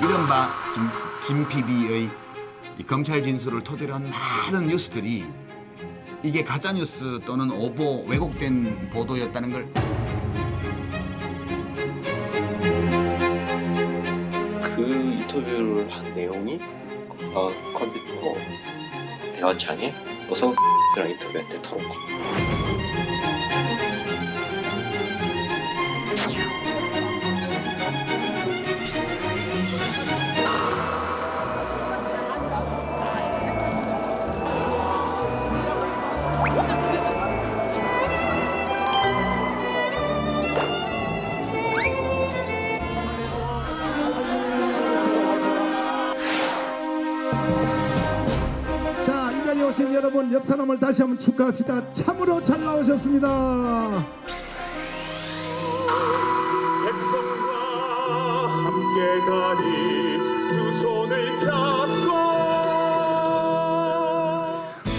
이른바 김 PB의 검찰 진술을 토대로 한 많은 뉴스들이 이게 가짜 뉴스 또는 오보 왜곡된 보도였다는 걸 그 인터뷰를 한 내용이 컴퓨터 대화창에 노석이랑 인터뷰할 때 털은 거. 자, 이 자리에 오신 여러분, 옆 사람을 다시 한번 축하합시다. 참으로 잘 나오셨습니다. 백성과 함께 가리 두 손을 잡고.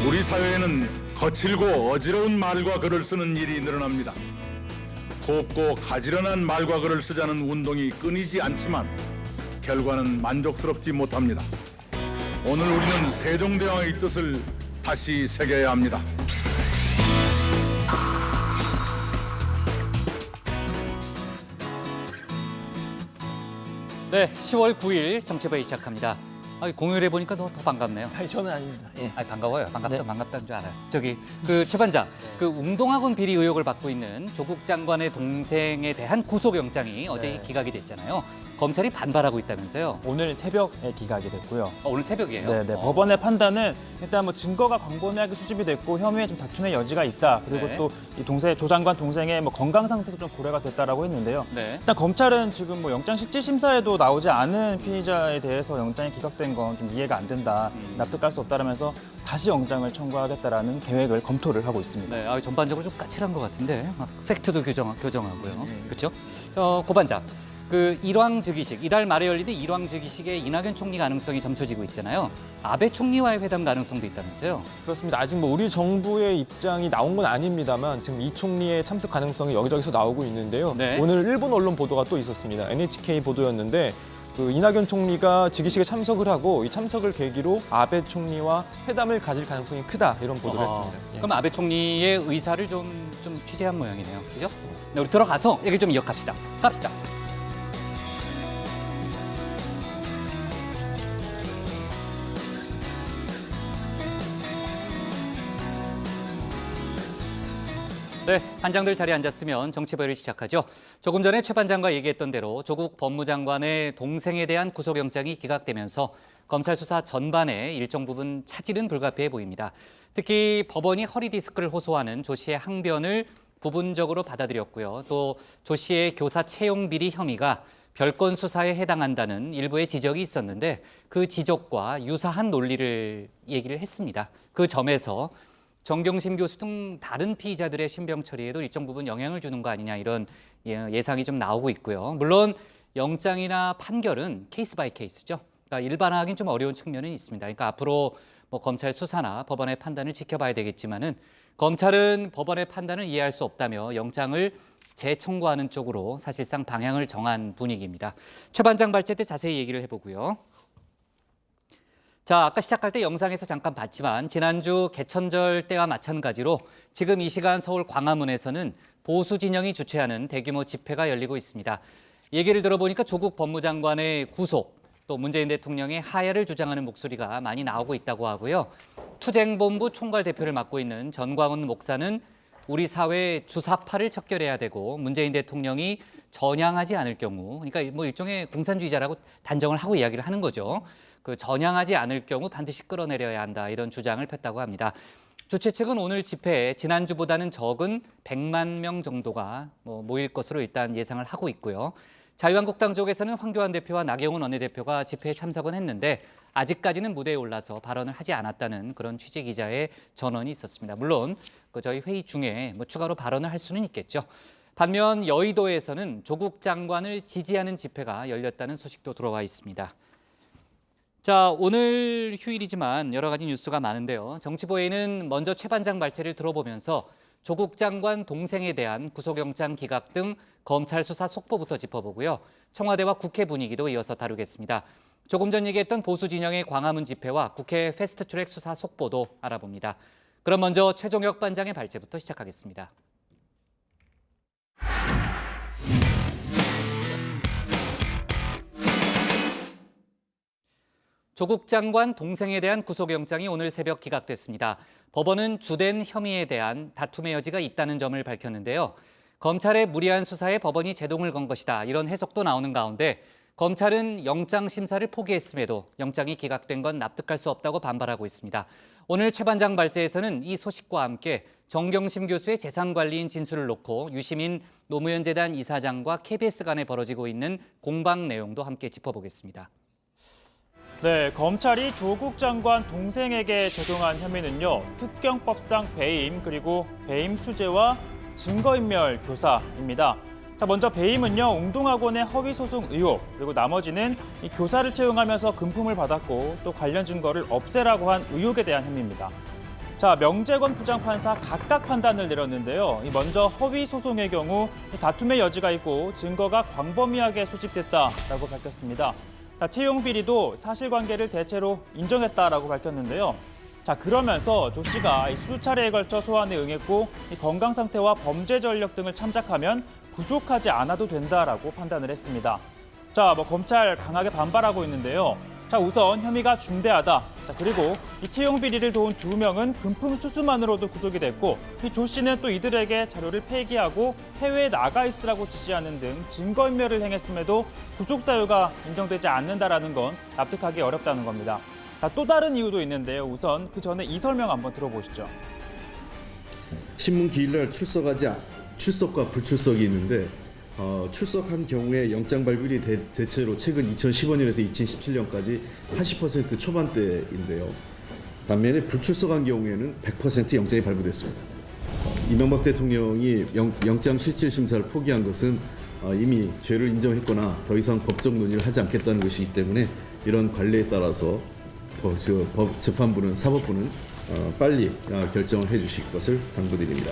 우리 사회에는 거칠고 어지러운 말과 글을 쓰는 일이 늘어납니다. 곱고 가지런한 말과 글을 쓰자는 운동이 끊이지 않지만 결과는 만족스럽지 못합니다. 오늘 우리는 세종대왕의 뜻을 다시 새겨야 합니다. 네, 10월 9일 정치부에 시작합니다. 공휴일에 보니까 더 반갑네요. 아니, 저는 아닙니다. 예. 반가워요. 반갑다, 네. 반갑다는 줄 알아요. 저기 최 반장, 웅동학원 비리 의혹을 받고 있는 조국 장관의 동생에 대한 구속영장이 어제 기각이 됐잖아요. 검찰이 반발하고 있다면서요. 오늘 새벽에 기각이 됐고요. 오늘 새벽이에요. 네, 법원의 판단은 일단 뭐 증거가 광범위하게 수집이 됐고 혐의에 좀 다툼의 여지가 있다. 그리고 네. 또 이 조 장관 동생의 뭐 건강 상태도 좀 고려가 됐다라고 했는데요. 네. 일단 검찰은 지금 뭐 영장실질심사에도 나오지 않은 피의자에 대해서 영장이 기각된 건 좀 이해가 안 된다, 납득할 수 없다라면서 다시 영장을 청구하겠다라는 계획을 검토를 하고 있습니다. 네, 전반적으로 좀 까칠한 것 같은데 막 팩트도 교정하고요. 그렇죠? 고 반장. 일왕 즉위식, 이달 말에 열리는 일왕 즉위식에 이낙연 총리 가능성이 점쳐지고 있잖아요. 아베 총리와의 회담 가능성도 있다면서요. 그렇습니다. 아직 뭐 우리 정부의 입장이 나온 건 아닙니다만 지금 이 총리의 참석 가능성이 여기저기서 나오고 있는데요. 네. 오늘 일본 언론 보도가 또 있었습니다. NHK 보도였는데 이낙연 총리가 즉위식에 참석을 하고 이 참석을 계기로 아베 총리와 회담을 가질 가능성이 크다 이런 보도를 했습니다. 예. 그럼 아베 총리의 의사를 좀 취재한 모양이네요. 그죠? 네, 우리 들어가서 얘기를 좀 이어갑시다. 갑시다. 네, 반장들 자리에 앉았으면 정치보를 시작하죠. 조금 전에 최 반장과 얘기했던 대로 조국 법무장관의 동생에 대한 구속영장이 기각되면서 검찰 수사 전반에 일정 부분 차질은 불가피해 보입니다. 특히 법원이 허리디스크를 호소하는 조 씨의 항변을 부분적으로 받아들였고요. 또 조 씨의 교사 채용 비리 혐의가 별건 수사에 해당한다는 일부의 지적이 있었는데 그 지적과 유사한 논리를 얘기를 했습니다. 그 점에서 정경심 교수 등 다른 피의자들의 신병 처리에도 일정 부분 영향을 주는 거 아니냐 이런 예상이 좀 나오고 있고요. 물론 영장이나 판결은 케이스 바이 케이스죠. 그러니까 일반화하기는 좀 어려운 측면은 있습니다. 그러니까 앞으로 뭐 검찰 수사나 법원의 판단을 지켜봐야 되겠지만은 검찰은 법원의 판단을 이해할 수 없다며 영장을 재청구하는 쪽으로 사실상 방향을 정한 분위기입니다. 최 반장 발제 때 자세히 얘기를 해보고요. 자, 아까 시작할 때 영상에서 잠깐 봤지만 지난주 개천절 때와 마찬가지로 지금 이 시간 서울 광화문에서는 보수 진영이 주최하는 대규모 집회가 열리고 있습니다. 얘기를 들어보니까 조국 법무장관의 구속, 또 문재인 대통령의 하야를 주장하는 목소리가 많이 나오고 있다고 하고요. 투쟁본부 총괄 대표를 맡고 있는 전광훈 목사는 우리 사회 주사파를 척결해야 되고 문재인 대통령이 전향하지 않을 경우, 그러니까 뭐 일종의 공산주의자라고 단정을 하고 이야기를 하는 거죠. 전향하지 않을 경우 반드시 끌어내려야 한다 이런 주장을 폈다고 합니다. 주최 측은 오늘 집회에 지난주보다는 적은 100만 명 정도가 모일 것으로 일단 예상을 하고 있고요. 자유한국당 쪽에서는 황교안 대표와 나경원 원내대표가 집회에 참석은 했는데 아직까지는 무대에 올라서 발언을 하지 않았다는 그런 취재 기자의 전언이 있었습니다. 물론 저희 회의 중에 추가로 발언을 할 수는 있겠죠. 반면 여의도에서는 조국 장관을 지지하는 집회가 열렸다는 소식도 들어와 있습니다. 자, 오늘 휴일이지만 여러 가지 뉴스가 많은데요. 정치부에는 먼저 최 반장 발제를 들어보면서 조국 장관 동생에 대한 구속영장 기각 등 검찰 수사 속보부터 짚어보고요. 청와대와 국회 분위기도 이어서 다루겠습니다. 조금 전 얘기했던 보수 진영의 광화문 집회와 국회 패스트트랙 수사 속보도 알아봅니다. 그럼 먼저 최종혁 반장의 발제부터 시작하겠습니다. 조국 장관 동생에 대한 구속영장이 오늘 새벽 기각됐습니다. 법원은 주된 혐의에 대한 다툼의 여지가 있다는 점을 밝혔는데요. 검찰의 무리한 수사에 법원이 제동을 건 것이다. 이런 해석도 나오는 가운데 검찰은 영장 심사를 포기했음에도 영장이 기각된 건 납득할 수 없다고 반발하고 있습니다. 오늘 최 반장 발제에서는 이 소식과 함께 정경심 교수의 재산관리인 진술을 놓고 유시민 노무현 재단 이사장과 KBS 간에 벌어지고 있는 공방 내용도 함께 짚어보겠습니다. 네, 검찰이 조국 장관 동생에게 적용한 혐의는요. 특경법상 배임 그리고 배임 수재와 증거인멸 교사입니다. 자, 먼저 배임은요. 웅동학원의 허위소송 의혹 그리고 나머지는 이 교사를 채용하면서 금품을 받았고 또 관련 증거를 없애라고 한 의혹에 대한 혐의입니다. 자, 명재권 부장판사 각각 판단을 내렸는데요. 먼저 허위소송의 경우 다툼의 여지가 있고 증거가 광범위하게 수집됐다라고 밝혔습니다. 자, 채용 비리도 사실관계를 대체로 인정했다라고 밝혔는데요. 자, 그러면서 조 씨가 수차례에 걸쳐 소환에 응했고 건강 상태와 범죄 전력 등을 참작하면 구속하지 않아도 된다라고 판단을 했습니다. 자, 검찰 강하게 반발하고 있는데요. 자, 우선 혐의가 중대하다. 자, 그리고 이 채용 비리를 도운 2명은 금품 수수만으로도 구속이 됐고 이 조 씨는 또 이들에게 자료를 폐기하고 해외에 나가 있으라고 지시하는 등 증거인멸을 행했음에도 구속 사유가 인정되지 않는다라는 건 납득하기 어렵다는 겁니다. 자, 또 다른 이유도 있는데요. 우선 그 전에 이 설명 한번 들어보시죠. 신문 기일날 출석과 불출석이 있는데 출석한 경우에 영장 발부일이 대체로 최근 2015년에서 2017년까지 80% 초반대인데요. 반면에 불출석한 경우에는 100% 영장이 발부됐습니다. 이명박 대통령이 영장 실질 심사를 포기한 것은 이미 죄를 인정했거나 더 이상 법적 논의를 하지 않겠다는 것이기 때문에 이런 관례에 따라서 재판부는 사법부는 빨리 결정을 해주실 것을 당부드립니다.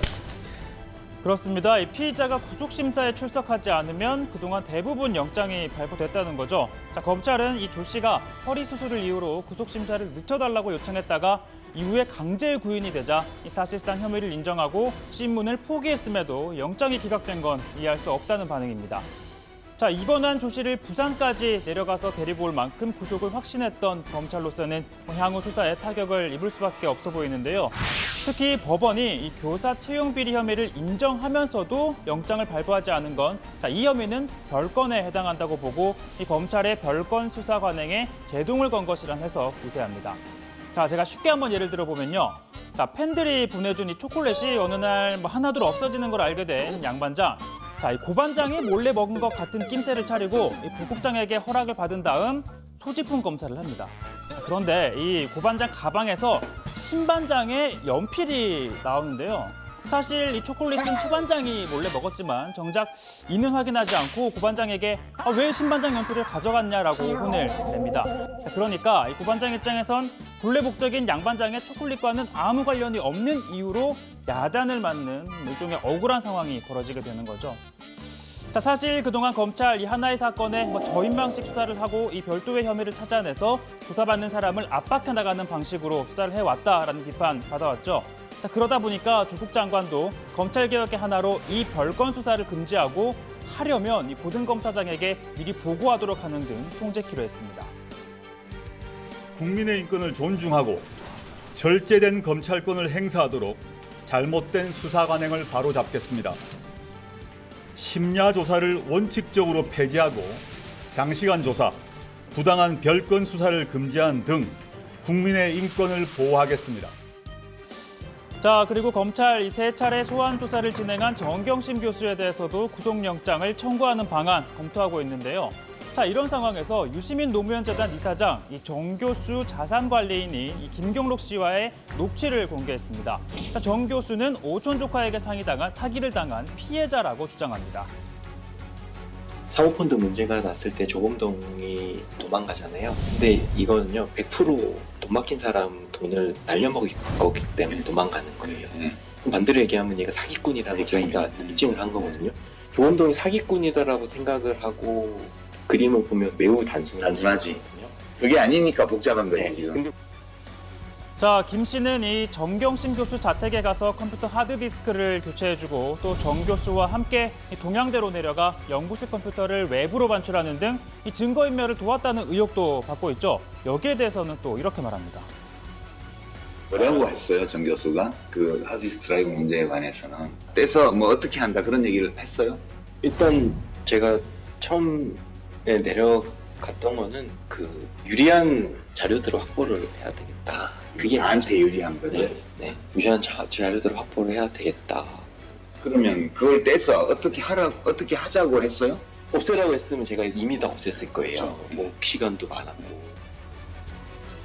그렇습니다. 이 피의자가 구속심사에 출석하지 않으면 그동안 대부분 영장이 발부됐다는 거죠. 자, 검찰은 이 조 씨가 허리 수술을 이유로 구속심사를 늦춰달라고 요청했다가 이후에 강제 구인이 되자 사실상 혐의를 인정하고 신문을 포기했음에도 영장이 기각된 건 이해할 수 없다는 반응입니다. 자, 입원한 조 씨를 부산까지 내려가서 데리고 올 만큼 구속을 확신했던 검찰로서는 향후 수사에 타격을 입을 수밖에 없어 보이는데요. 특히 법원이 이 교사 채용 비리 혐의를 인정하면서도 영장을 발부하지 않은 건 이 혐의는 별건에 해당한다고 보고 이 검찰의 별건 수사 관행에 제동을 건 것이란 해석 우세합니다. 자, 제가 쉽게 한번 예를 들어보면요. 자, 팬들이 보내준 이 초콜릿이 어느 날 하나둘 없어지는 걸 알게 된 양반장. 자, 이 고반장이 몰래 먹은 것 같은 낌새를 차리고 이 부국장에게 허락을 받은 다음 소지품 검사를 합니다. 그런데 이 고반장 가방에서 신반장의 연필이 나오는데요. 사실 이 초콜릿은 초반장이 몰래 먹었지만 정작 이는 확인하지 않고 고반장에게 왜 신반장 연필을 가져갔냐라고 혼을 냅니다. 그러니까 이 고반장 입장에선 굴레복적인 양반장의 초콜릿과는 아무 관련이 없는 이유로 야단을 맞는 일종의 억울한 상황이 벌어지게 되는 거죠. 자, 사실 그동안 검찰 이 하나의 사건에 저인망식 수사를 하고 이 별도의 혐의를 찾아내서 조사받는 사람을 압박해 나가는 방식으로 수사를 해왔다라는 비판 받아왔죠. 자, 그러다 보니까 조국 장관도 검찰개혁의 하나로 이 별건 수사를 금지하고 하려면 이 고등검사장에게 미리 보고하도록 하는 등 통제키로 했습니다. 국민의 인권을 존중하고 절제된 검찰권을 행사하도록 잘못된 수사 관행을 바로잡겠습니다. 심야 조사를 원칙적으로 폐지하고 장시간 조사, 부당한 별건 수사를 금지한 등 국민의 인권을 보호하겠습니다. 자, 그리고 검찰 이 3차례 소환 조사를 진행한 정경심 교수에 대해서도 구속영장을 청구하는 방안 검토하고 있는데요. 자, 이런 상황에서 유시민 노무현 재단 이사장 이 정 교수 자산관리인이 이 김경록 씨와의 녹취를 공개했습니다. 자, 정 교수는 오촌 조카에게 사기를 당한 피해자라고 주장합니다. 사모펀드 문제가 났을 때 조범동이 도망가잖아요. 근데 이거는요, 100% 돈 맡긴 사람 돈을 날려먹을 거기 때문에 도망가는 거예요. 반대로 얘기하면 얘가 사기꾼이라고 저희가 입증을 한 거거든요. 조범동이 사기꾼이다라고 생각을 하고 그림을 보면 매우 단순하지. 그게 아니니까 복잡한 거예요 네. 지금. 근데 자, 김 씨는 이 정경심 교수 자택에 가서 컴퓨터 하드디스크를 교체해주고 또 정 교수와 함께 이 동양대로 내려가 연구실 컴퓨터를 외부로 반출하는 등 이 증거인멸을 도왔다는 의혹도 받고 있죠. 여기에 대해서는 또 이렇게 말합니다. 뭐라고 했어요 정 교수가 그 하드디스크 드라이브 문제에 관해서는 떼서 뭐 어떻게 한다 그런 얘기를 했어요? 일단 제가 처음에 내려갔던 거는 그 유리한 자료들을 확보를 해야 되겠다. 그게 나한테 유리한 거죠? 네. 유리한 자료들을 확보를 해야 되겠다. 그러면 그걸 떼서 어떻게 하자고 했어요? 없애라고 했으면 제가 이미 다 없앴을 거예요. 뭐 시간도 많았고.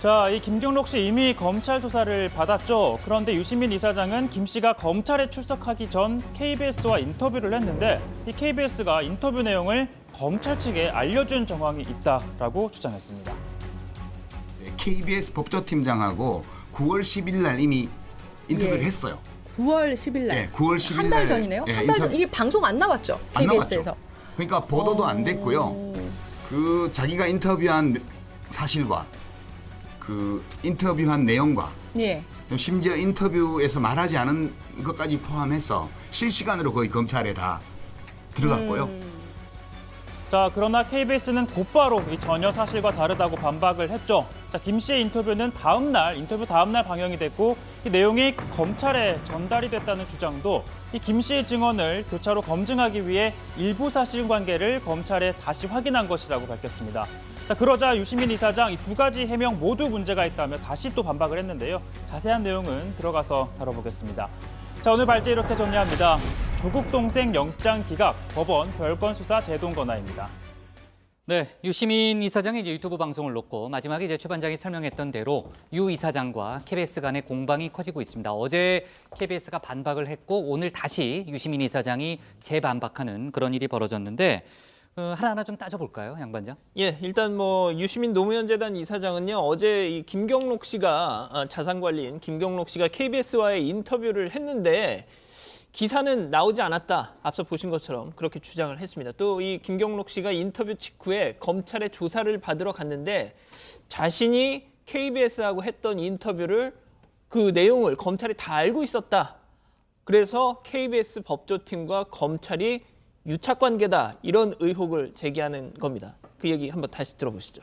자, 이 김경록 씨 이미 검찰 조사를 받았죠. 그런데 유시민 이사장은 김 씨가 검찰에 출석하기 전 KBS와 인터뷰를 했는데 이 KBS가 인터뷰 내용을 검찰 측에 알려준 정황이 있다라고 주장했습니다. KBS 법조팀장하고 9월 10일 날 이미 인터뷰를 예. 했어요. 9월 10일 날. 네, 9월 10일 한 달 전이네요. 예, 한 달 전. 이게 방송 안 나왔죠? 안 KBS에서. 나왔죠. 그러니까 보도도 안 됐고요. 그 자기가 인터뷰한 사실과 그 인터뷰한 내용과 예. 심지어 인터뷰에서 말하지 않은 것까지 포함해서 실시간으로 거의 검찰에 다 들어갔고요. 자, 그러나 KBS는 곧바로 이 전혀 사실과 다르다고 반박을 했죠. 자, 김 씨의 인터뷰는 인터뷰 다음 날 방영이 됐고 이 내용이 검찰에 전달이 됐다는 주장도 이 김 씨의 증언을 교차로 검증하기 위해 일부 사실관계를 검찰에 다시 확인한 것이라고 밝혔습니다. 자, 그러자 유시민 이사장 이 두 가지 해명 모두 문제가 있다며 다시 또 반박을 했는데요. 자세한 내용은 들어가서 다뤄보겠습니다. 자, 오늘 발제 이렇게 정리합니다. 조국 동생 영장 기각, 법원 별건 수사 제동 권하입니다. 네, 유시민 이사장의 이제 유튜브 방송을 놓고 마지막에 이제 최 반장이 설명했던 대로 유 이사장과 KBS 간의 공방이 커지고 있습니다. 어제 KBS가 반박을 했고 오늘 다시 유시민 이사장이 재반박하는 그런 일이 벌어졌는데 하나하나 좀 따져볼까요, 양 반장? 예, 일단 뭐 유시민 노무현재단 이사장은요 어제 이 김경록 씨가 자산관리인 김경록 씨가 KBS와의 인터뷰를 했는데 기사는 나오지 않았다. 앞서 보신 것처럼 그렇게 주장을 했습니다. 또 이 김경록 씨가 인터뷰 직후에 검찰의 조사를 받으러 갔는데 자신이 KBS하고 했던 인터뷰를 그 내용을 검찰이 다 알고 있었다. 그래서 KBS 법조팀과 검찰이 유착관계다. 이런 의혹을 제기하는 겁니다. 그 얘기 한번 다시 들어보시죠.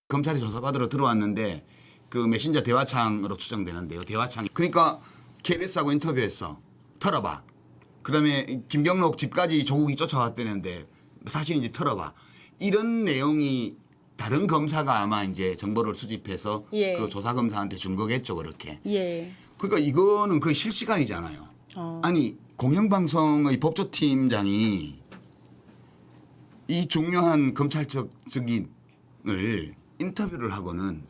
검찰이 조사받으러 들어왔는데 그 메신저 대화창으로 추정되는데요. 대화창. 그러니까 KBS하고 인터뷰했어. 털어봐. 그다음에 김경록 집까지 조국이 쫓아왔다는데 사실인지 털어봐. 이런 내용이 다른 검사가 아마 이제 정보를 수집해서 예. 그 조사 검사한테 준 거겠죠, 그렇게. 예. 그러니까 이거는 거의 실시간이잖아요. 아니 공영방송의 법조팀장이 이 중요한 검찰적 증인을 인터뷰를 하고는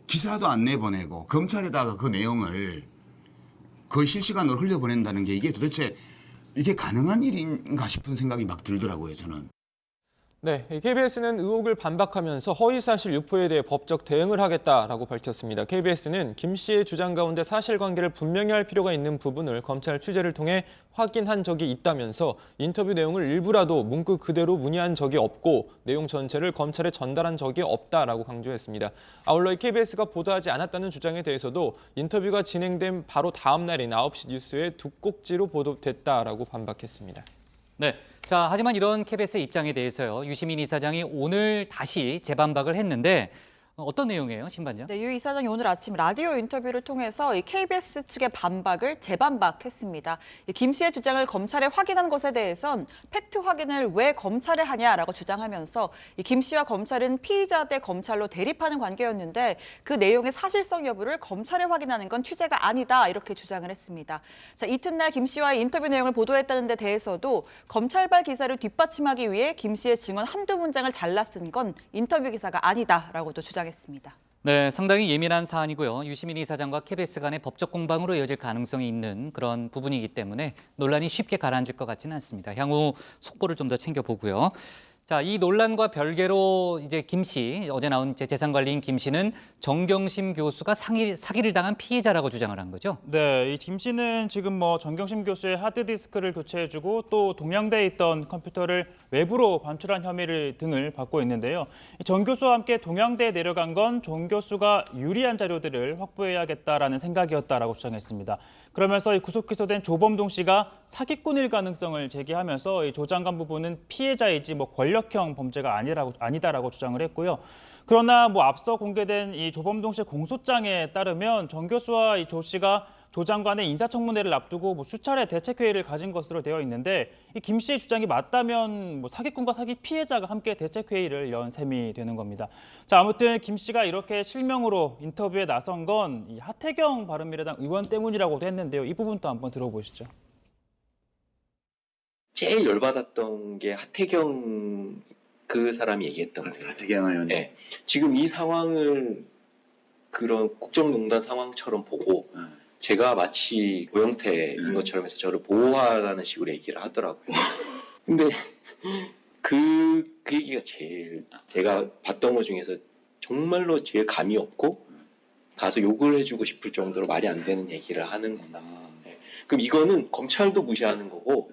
기사도 안 내보내고 검찰에다가 그 내용을 거의 실시간으로 흘려보낸다는 게 이게 도대체 이게 가능한 일인가 싶은 생각이 막 들더라고요, 저는. 네, KBS는 의혹을 반박하면서 허위사실 유포에 대해 법적 대응을 하겠다라고 밝혔습니다. KBS는 김 씨의 주장 가운데 사실관계를 분명히 할 필요가 있는 부분을 검찰 취재를 통해 확인한 적이 있다면서 인터뷰 내용을 일부라도 문구 그대로 문의한 적이 없고 내용 전체를 검찰에 전달한 적이 없다라고 강조했습니다. 아울러 KBS가 보도하지 않았다는 주장에 대해서도 인터뷰가 진행된 바로 다음 날인 9시 뉴스에 두 꼭지로 보도됐다라고 반박했습니다. 네. 자, 하지만 이런 KBS의 입장에 대해서요. 유시민 이사장이 오늘 다시 재반박을 했는데 어떤 내용이에요, 신 반장? 네, 유 이사장이 오늘 아침 라디오 인터뷰를 통해서 이 KBS 측의 반박을 재반박했습니다. 김 씨의 주장을 검찰에 확인한 것에 대해선 팩트 확인을 왜 검찰에 하냐라고 주장하면서 김 씨와 검찰은 피의자 대 검찰로 대립하는 관계였는데 그 내용의 사실성 여부를 검찰에 확인하는 건 취재가 아니다 이렇게 주장을 했습니다. 자, 이튿날 김 씨와의 인터뷰 내용을 보도했다는 데 대해서도 검찰발 기사를 뒷받침하기 위해 김 씨의 증언 한두 문장을 잘라 쓴 건 인터뷰 기사가 아니다라고도 주장했습니다. 네, 상당히 예민한 사안이고요. 유시민 이사장과 KBS 간의 법적 공방으로 이어질 가능성이 있는 그런 부분이기 때문에 논란이 쉽게 가라앉을 것 같지는 않습니다. 향후 속보를 좀 더 챙겨보고요. 자, 이 논란과 별개로 이제 김 씨, 어제 나온 재산관리인 김 씨는 정경심 교수가 사기를 당한 피해자라고 주장을 한 거죠. 네, 이 김 씨는 지금 뭐 정경심 교수의 하드디스크를 교체해주고 또 동양대에 있던 컴퓨터를 외부로 반출한 혐의를 등을 받고 있는데요. 정 교수와 함께 동양대에 내려간 건 정 교수가 유리한 자료들을 확보해야겠다라는 생각이었다라고 주장했습니다. 그러면서 이 구속 기소된 조범동 씨가 사기꾼일 가능성을 제기하면서 이 조 장관 부부는 피해자이지 뭐 권력형 범죄가 아니다라고 주장을 했고요. 그러나 뭐 앞서 공개된 이 조범동 씨의 공소장에 따르면 정 교수와 이 조 씨가 조 장관의 인사청문회를 앞두고 뭐 수차례 대책회의를 가진 것으로 되어 있는데 이 김 씨의 주장이 맞다면 뭐 사기꾼과 사기 피해자가 함께 대책회의를 연 셈이 되는 겁니다. 자, 아무튼 김 씨가 이렇게 실명으로 인터뷰에 나선 건 이 하태경 바른미래당 의원 때문이라고도 했는데요. 이 부분도 한번 들어보시죠. 제일 열받았던 게 하태경 그 사람이 얘기했던 거예요. 하태경 의원. 네. 지금 이 상황을 그런 국정농단 상황처럼 보고 제가 마치 고영태인 것처럼 해서 저를 보호하라는 식으로 얘기를 하더라고요. 근데 그 얘기가 제일 제가 봤던 것 중에서 정말로 제일 감이 없고 가서 욕을 해주고 싶을 정도로 말이 안 되는 얘기를 하는구나. 네. 그럼 이거는 검찰도 무시하는 거고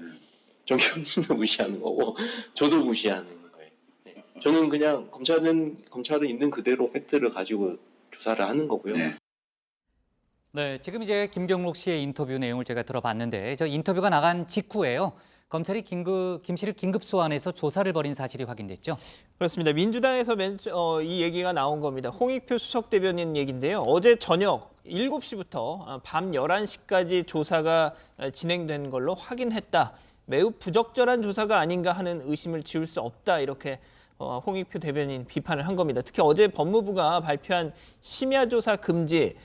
정경심도 무시하는 거고 저도 무시하는 거예요. 네. 저는 그냥 검찰은 있는 그대로 팩트를 가지고 조사를 하는 거고요. 네, 지금 이제 김경록 씨의 인터뷰 내용을 제가 들어봤는데 저 인터뷰가 나간 직후에요. 검찰이 김 씨를 긴급 소환해서 조사를 벌인 사실이 확인됐죠. 그렇습니다. 민주당에서 이 얘기가 나온 겁니다. 홍익표 수석 대변인 얘기인데요. 어제 저녁 7시부터 밤 11시까지 조사가 진행된 걸로 확인했다. 매우 부적절한 조사가 아닌가 하는 의심을 지울 수 없다. 이렇게 홍익표 대변인 비판을 한 겁니다. 특히 어제 법무부가 발표한 심야조사 금지,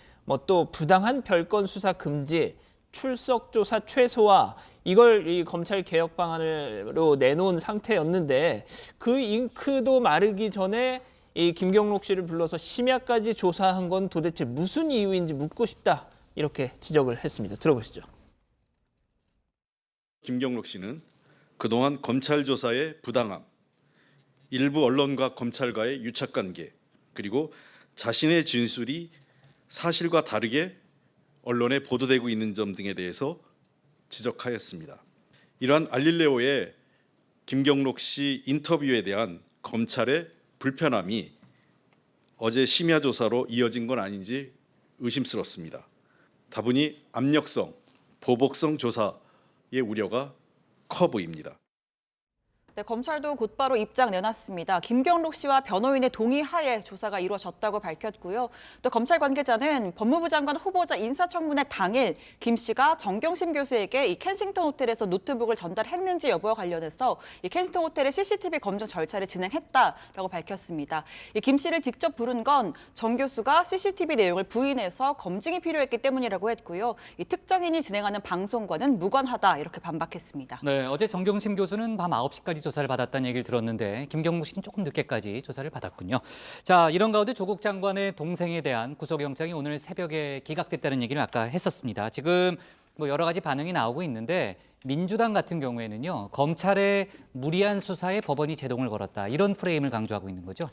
또 부당한 별건 수사 금지, 출석 조사 최소화, 이걸 이 검찰 개혁 방안으로 내놓은 상태였는데 그 잉크도 마르기 전에 이 김경록 씨를 불러서 심야까지 조사한 건 도대체 무슨 이유인지 묻고 싶다, 이렇게 지적을 했습니다. 들어보시죠. 김경록 씨는 그동안 검찰 조사의 부당함, 일부 언론과 검찰과의 유착관계, 그리고 자신의 진술이 사실과 다르게 언론에 보도되고 있는 점 등에 대해서 지적하였습니다. 이러한 알릴레오의 김경록 씨 인터뷰에 대한 검찰의 불편함이 어제 심야 조사로 이어진 건 아닌지 의심스럽습니다. 다분히 압력성, 보복성 조사의 우려가 커 보입니다. 네, 검찰도 곧바로 입장 내놨습니다. 김경록 씨와 변호인의 동의하에 조사가 이루어졌다고 밝혔고요. 또 검찰 관계자는 법무부 장관 후보자 인사청문회 당일 김 씨가 정경심 교수에게 이 켄싱턴 호텔에서 노트북을 전달했는지 여부와 관련해서 이 켄싱턴 호텔의 CCTV 검증 절차를 진행했다라고 밝혔습니다. 이 김 씨를 직접 부른 건 정 교수가 CCTV 내용을 부인해서 검증이 필요했기 때문이라고 했고요. 이 특정인이 진행하는 방송과는 무관하다, 이렇게 반박했습니다. 네, 어제 정경심 교수는 밤 9시까지 조사를 받았다는 얘기를 들었는데 김경록 씨는 조금 늦게까지 조사를 받았군요. 자, 이런 가운데 조국 장관의 동생에 대한 구속영장이 오늘 새벽에 기각됐다는 얘기를 아까 했었습니다. 지금 뭐 여러 가지 반응이 나오고 있는데 민주당 같은 경우에는요, 검찰의 무리한 수사에 법원이 제동을 걸었다, 이런 프레임을 강조하고 있는 거죠.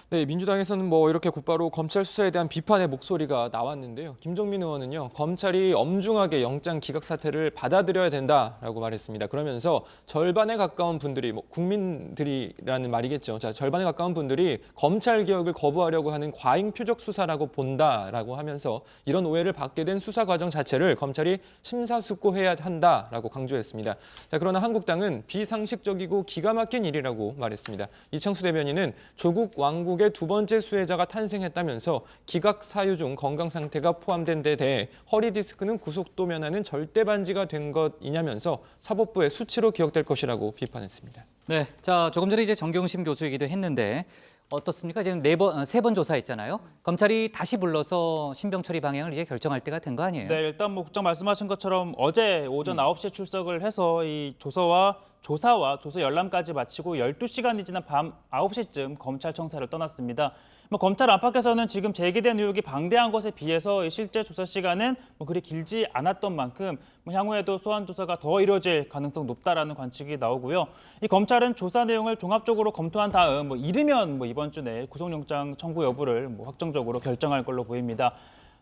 네, 민주당에서는 뭐 이렇게 곧바로 검찰 수사에 대한 비판의 목소리가 나왔는데요. 김종민 의원은요, 검찰이 엄중하게 영장 기각 사태를 받아들여야 된다라고 말했습니다. 그러면서 절반에 가까운 분들이, 국민들이라는 말이겠죠. 자, 절반에 가까운 분들이 검찰 개혁을 거부하려고 하는 과잉 표적 수사라고 본다라고 하면서 이런 오해를 받게 된 수사 과정 자체를 검찰이 심사숙고해야 한다라고 강조했습니다. 자, 그러나 한국당은 비상식적이고 기가 막힌 일이라고 말했습니다. 이창수 대변인은 조국 왕국의 두 번째 수혜자가 탄생했다면서 기각 사유 중 건강 상태가 포함된 데 대해 허리 디스크는 구속도 면하는 절대 반지가 된 것이냐면서 사법부의 수치로 기억될 것이라고 비판했습니다. 네, 자, 조금 전에 이제 정경심 교수 얘기도 했는데 어떻습니까? 지금 세 번 조사했잖아요. 검찰이 다시 불러서 신병 처리 방향을 이제 결정할 때가 된 거 아니에요? 네, 일단 뭐 국장 말씀하신 것처럼 어제 오전 9시에 출석을 해서 이 조서와 조사와 조사 열람까지 마치고 12시간이 지난 밤 9시쯤 검찰청사를 떠났습니다. 검찰 안팎에서는 지금 제기된 의혹이 방대한 것에 비해서 실제 조사 시간은 그리 길지 않았던 만큼 향후에도 소환 조사가 더 이뤄질 가능성 높다라는 관측이 나오고요. 이 검찰은 조사 내용을 종합적으로 검토한 다음 이르면 이번 주 내에 구속영장 청구 여부를 확정적으로 결정할 걸로 보입니다.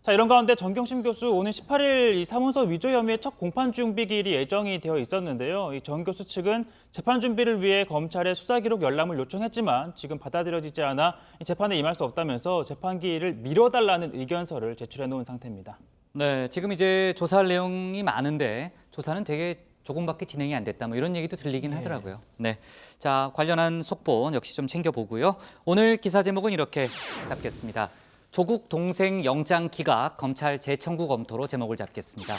자, 이런 가운데 정경심 교수 오는 18일 이 사문서 위조 혐의의 첫 공판 준비 기일이 예정이 되어 있었는데요. 이 정 교수 측은 재판 준비를 위해 검찰에 수사 기록 열람을 요청했지만 지금 받아들여지지 않아 이 재판에 임할 수 없다면서 재판 기일을 미뤄달라는 의견서를 제출해 놓은 상태입니다. 네, 지금 이제 조사할 내용이 많은데 조사는 되게 조금밖에 진행이 안 됐다. 이런 얘기도 들리긴 하더라고요. 네, 자, 관련한 속보 역시 좀 챙겨보고요. 오늘 기사 제목은 이렇게 잡겠습니다. 조국 동생 영장 기각, 검찰 재청구 검토로 제목을 잡겠습니다.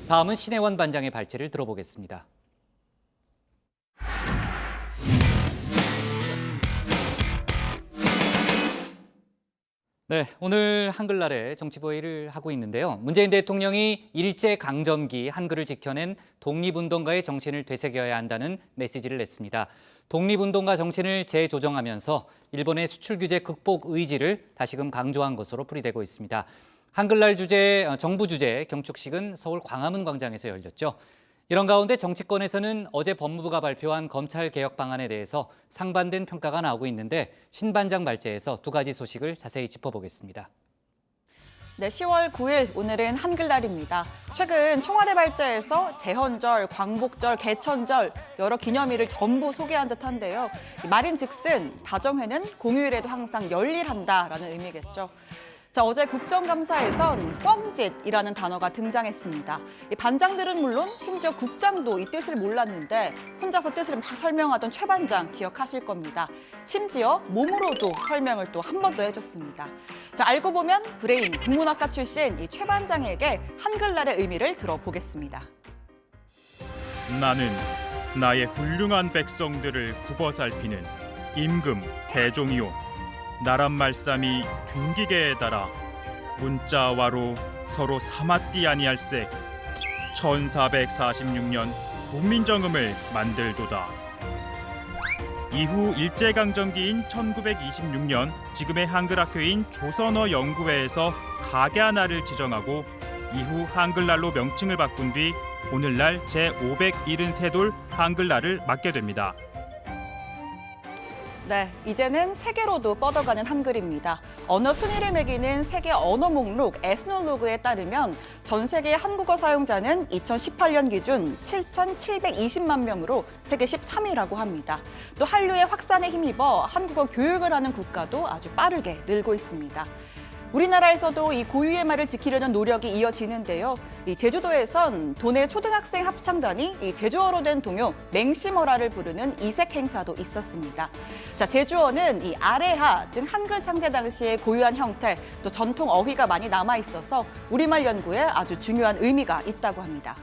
다음은 신혜원 반장의 발제를 들어보겠습니다. 네, 오늘 한글날에 정치보위를 하고 있는데요. 문재인 대통령이 일제강점기 한글을 지켜낸 독립운동가의 정신을 되새겨야 한다는 메시지를 냈습니다. 독립운동가 정신을 재조정하면서 일본의 수출 규제 극복 의지를 다시금 강조한 것으로 풀이되고 있습니다. 한글날 주제, 정부 주제 경축식은 서울 광화문 광장에서 열렸죠. 이런 가운데 정치권에서는 어제 법무부가 발표한 검찰 개혁 방안에 대해서 상반된 평가가 나오고 있는데 신 반장 발제에서 두 가지 소식을 자세히 짚어보겠습니다. 네, 10월 9일 오늘은 한글날입니다. 최근 청와대 발제에서 제헌절, 광복절, 개천절 여러 기념일을 전부 소개한 듯한데요. 말인즉슨 다정회는 공휴일에도 항상 열일한다라는 의미겠죠. 자, 어제 국정감사에선 꽝짓이라는 단어가 등장했습니다. 이 반장들은 물론 심지어 국장도 이 뜻을 몰랐는데 혼자서 뜻을 막 설명하던 최 반장 기억하실 겁니다. 심지어 몸으로도 설명을 또 한 번 더 해줬습니다. 자, 알고 보면 브레인 국문학과 출신 이 최 반장에게 한글날의 의미를 들어보겠습니다. 나는 나의 훌륭한 백성들을 굽어살피는 임금 세종이요. 나란 말씀이 둥기게에 달아 문자와로 서로 사맞디 아니할세 1446년 국민정음을 만들도다. 이후 일제강점기인 1926년 지금의 한글학교인 조선어연구회에서 가갸나를 지정하고 이후 한글날로 명칭을 바꾼 뒤 오늘날 제573돌 한글날을 맞게 됩니다. 네, 이제는 세계로도 뻗어가는 한글입니다. 언어 순위를 매기는 세계 언어 목록 에스놀로그에 따르면 전 세계 한국어 사용자는 2018년 기준 7,720만 명으로 세계 13위라고 합니다. 또 한류의 확산에 힘입어 한국어 교육을 하는 국가도 아주 빠르게 늘고 있습니다. 우리나라에서도 이 고유의 말을 지키려는 노력이 이어지는데요. 이 제주도에선 도내 초등학생 합창단이 이 제주어로 된 동요 맹심어라를 부르는 이색 행사도 있었습니다. 자, 제주어는 이 아래하 등 한글 창제 당시의 고유한 형태, 또 전통 어휘가 많이 남아 있어서 우리말 연구에 아주 중요한 의미가 있다고 합니다.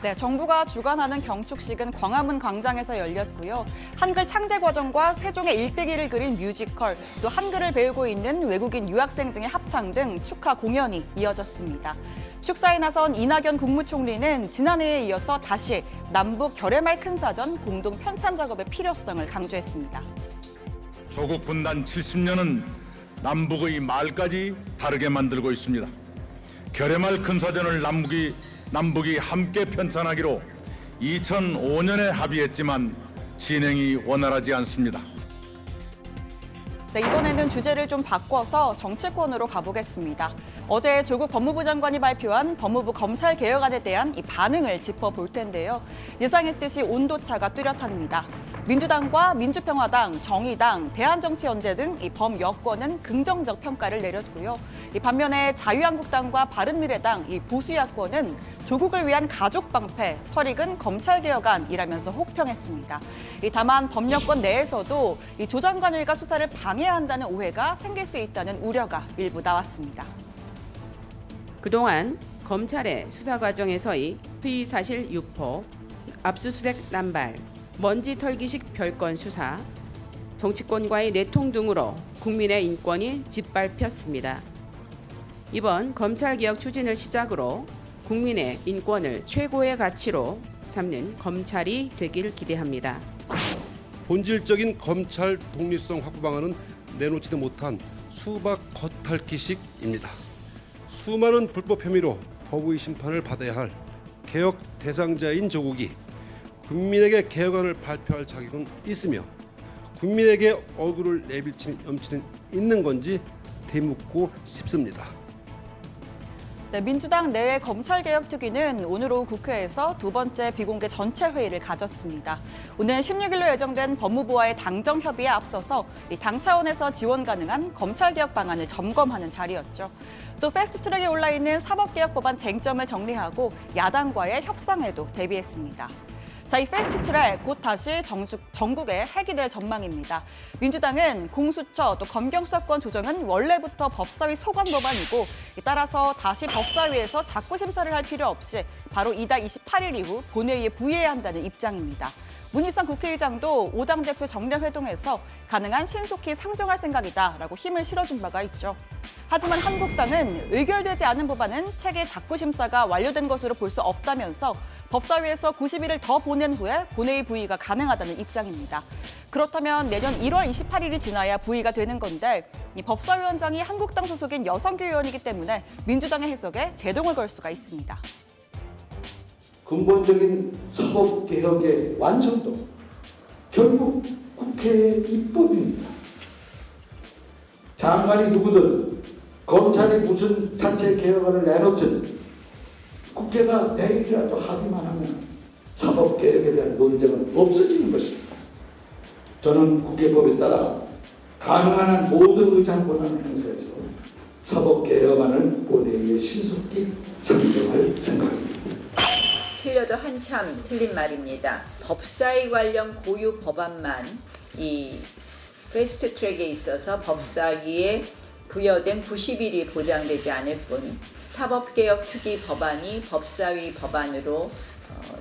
네, 정부가 주관하는 경축식은 광화문 광장에서 열렸고요. 한글 창제 과정과 세종의 일대기를 그린 뮤지컬, 또 한글을 배우고 있는 외국인 유학생 등의 합창 등 축하 공연이 이어졌습니다. 축사에 나선 이낙연 국무총리는 지난해에 이어서 다시 남북 결의말 큰사전 공동 편찬 작업의 필요성을 강조했습니다. 조국 분단 70년은 남북의 말까지 다르게 만들고 있습니다. 결의말 큰사전을 남북이 함께 편찬하기로 2005년에 합의했지만 진행이 원활하지 않습니다. 네, 이번에는 주제를 좀 바꿔서 정치권으로 가보겠습니다. 어제 조국 법무부 장관이 발표한 법무부 검찰 개혁안에 대한 이 반응을 짚어볼 텐데요. 예상했듯이 온도차가 뚜렷합니다. 민주당과 민주평화당, 정의당, 대한정치연대 등 이 범여권은 긍정적 평가를 내렸고요. 이 반면에 자유한국당과 바른미래당, 이 보수야권은 조국을 위한 가족 방패, 설익은 검찰개혁안이라면서 혹평했습니다. 다만 범여권 내에서도 이 조 장관 일가 수사를 방해한다는 오해가 생길 수 있다는 우려가 일부 나왔습니다. 그동안 검찰의 수사 과정에서의 피의사실 유포, 압수수색 남발, 먼지 털기식 별건 수사, 정치권과의 내통 등으로 국민의 인권이 짓밟혔습니다. 이번 검찰개혁 추진을 시작으로 국민의 인권을 최고의 가치로 삼는 검찰이 되길 기대합니다. 본질적인 검찰 독립성 확보 방안은 내놓지도 못한 수박 겉핥기식입니다. 수많은 불법 혐의로 법의 심판을 받아야 할 개혁 대상자인 조국이 국민에게 개혁안을 발표할 자격은 있으며 국민에게 얼굴을 내비칠 염치는 있는 건지 되묻고 싶습니다. 네, 민주당 내외 검찰개혁특위는 오늘 오후 국회에서 두 번째 비공개 전체 회의를 가졌습니다. 오늘 16일로 예정된 법무부와의 당정 협의에 앞서서 당 차원에서 지원 가능한 검찰개혁 방안을 점검하는 자리였죠. 또 패스트트랙에 올라 있는 사법개혁 법안 쟁점을 정리하고 야당과의 협상에도 대비했습니다. 자, 이 패스트트랙 곧 다시 전국에 해기될 전망입니다. 민주당은 공수처 또 검경수사권 조정은 원래부터 법사위 소관 법안이고 따라서 다시 법사위에서 자꾸 심사를 할 필요 없이 바로 이달 28일 이후 본회의에 부의해야 한다는 입장입니다. 문희상 국회의장도 5당 대표 정례회동에서 가능한 신속히 상정할 생각이다라고 힘을 실어준 바가 있죠. 하지만 한국당은 의결되지 않은 법안은 체계 자꾸 심사가 완료된 것으로 볼 수 없다면서 법사위에서 90일을 더 보낸 후에 본회의 부의가 가능하다는 입장입니다. 그렇다면 내년 1월 28일이 지나야 부의가 되는 건데 이 법사위원장이 한국당 소속인 여성계 의원이기 때문에 민주당의 해석에 제동을 걸 수가 있습니다. 근본적인 사법개혁의 완성도 결국 국회의 입법입니다. 장관이 누구든 검찰이 무슨 자체 개혁안을 내놓든 국회가 내일이라도 합의만 하면 사법개혁에 대한 논쟁은 없어지는 것입니다. 저는 국회법에 따라 가능한 한 모든 의장 권한을 행사해서 사법개혁안을 본회의에 신속히 상정할 생각입니다. 틀려도 한참 틀린 말입니다. 법사위 관련 고유 법안만 이 패스트트랙에 있어서 법사위에 부여된 90일이 보장되지 않을 뿐 사법개혁 특위 법안이 법사위 법안으로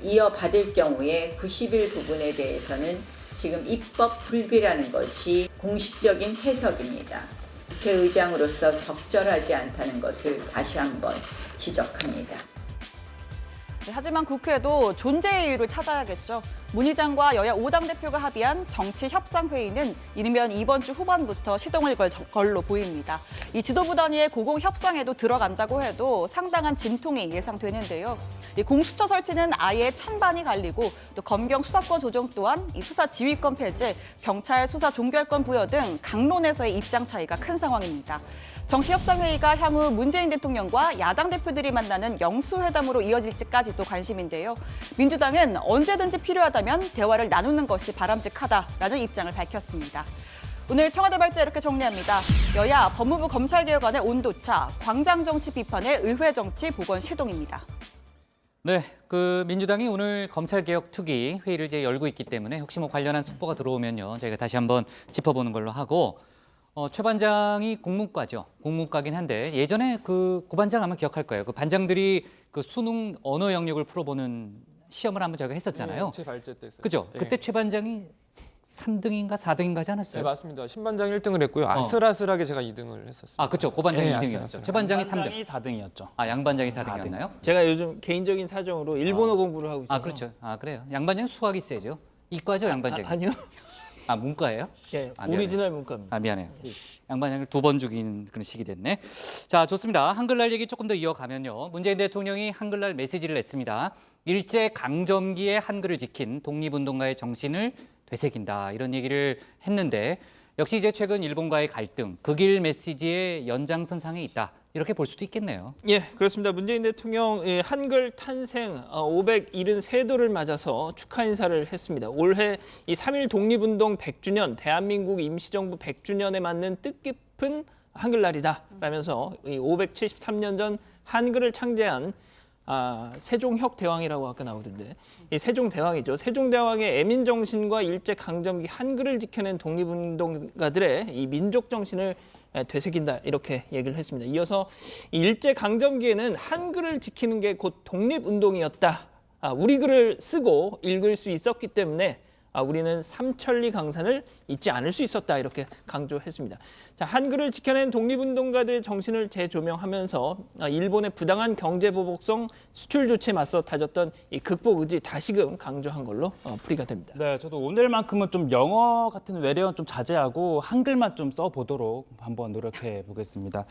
이어받을 경우에 90일 부분에 대해서는 지금 입법 불비라는 것이 공식적인 해석입니다. 국회의장으로서 적절하지 않다는 것을 다시 한번 지적합니다. 하지만 국회도 존재의 이유를 찾아야겠죠. 문 의장과 여야 5당 대표가 합의한 정치협상회의는 이르면 이번 주 후반부터 시동을 걸 걸로 보입니다. 이 지도부 단위의 고공협상에도 들어간다고 해도 상당한 진통이 예상되는데요. 이 공수처 설치는 아예 찬반이 갈리고 또 검경 수사권 조정 또한 이 수사 지휘권 폐지, 경찰 수사 종결권 부여 등 강론에서의 입장 차이가 큰 상황입니다. 정치협상회의가 향후 문재인 대통령과 야당 대표들이 만나는 영수회담으로 이어질지까지도 관심인데요. 민주당은 언제든지 필요하다면 대화를 나누는 것이 바람직하다라는 입장을 밝혔습니다. 오늘 청와대 발제 이렇게 정리합니다. 여야 법무부 검찰개혁안의 온도차, 광장정치 비판의 의회정치 복원 시동입니다. 네, 민주당이 오늘 검찰개혁특위 회의를 이제 열고 있기 때문에 혹시 관련한 속보가 들어오면요, 저희가 다시 한번 짚어보는 걸로 하고, 최 반장이 공문과죠. 공문과긴 한데 예전에 고 반장 아마 기억할 거예요. 반장들이 수능 언어 영역을 풀어보는 시험을 한번 저희가 했었잖아요. 네, 제 발제 때 했어요. 그죠? 네. 그때 최 반장이 3등인가 4등인가 하지 않았어요? 네, 맞습니다. 신 반장이 1등을 했고요. 아슬아슬하게 제가 2등을 했었어요. 아, 그렇죠. 고 반장이 네, 2등이었죠. 최 반장이 3등. 4등이었죠. 아, 양 반장이 4등이었나요? 제가 요즘 개인적인 사정으로 일본어 공부를 하고 있어서. 아, 그렇죠. 아, 그래요. 양 반장은 수학이 세죠. 이과죠, 양 반장이? 아니요. 아, 문과예요? 예, 아, 오리지널 문과입니다. 아, 미안해요. 양반장을 2번 죽인 그런 식이 됐네. 자, 좋습니다. 한글날 얘기 조금 더 이어가면요. 문재인 대통령이 한글날 메시지를 냈습니다. 일제 강점기의 한글을 지킨 독립운동가의 정신을 되새긴다. 이런 얘기를 했는데 역시 이제 최근 일본과의 갈등, 극일 메시지의 연장선상에 있다. 이렇게 볼 수도 있겠네요. 예, 그렇습니다. 문재인 대통령 한글 탄생 573도를 맞아서 축하 인사를 했습니다. 올해 이 3.1 독립운동 100주년, 대한민국 임시정부 100주년에 맞는 뜻깊은 한글날이다 라면서 이 573년 전 한글을 창제한 세종혁 대왕이라고 아까 나오던데 이 세종대왕이죠. 세종대왕의 애민 정신과 일제 강점기 한글을 지켜낸 독립운동가들의 이 민족 정신을 되새긴다 이렇게 얘기를 했습니다. 이어서 일제 강점기에는 한글을 지키는 게 곧 독립운동이었다. 우리 글을 쓰고 읽을 수 있었기 때문에 우리는 삼천리 강산을 잊지 않을 수 있었다 이렇게 강조했습니다. 자, 한글을 지켜낸 독립운동가들의 정신을 재조명하면서 일본의 부당한 경제보복성 수출 조치에 맞서 다졌던 이 극복 의지 다시금 강조한 걸로 풀이가 됩니다. 네, 저도 오늘만큼은 좀 영어 같은 외래어는 좀 자제하고 한글만 좀 써보도록 한번 노력해 보겠습니다.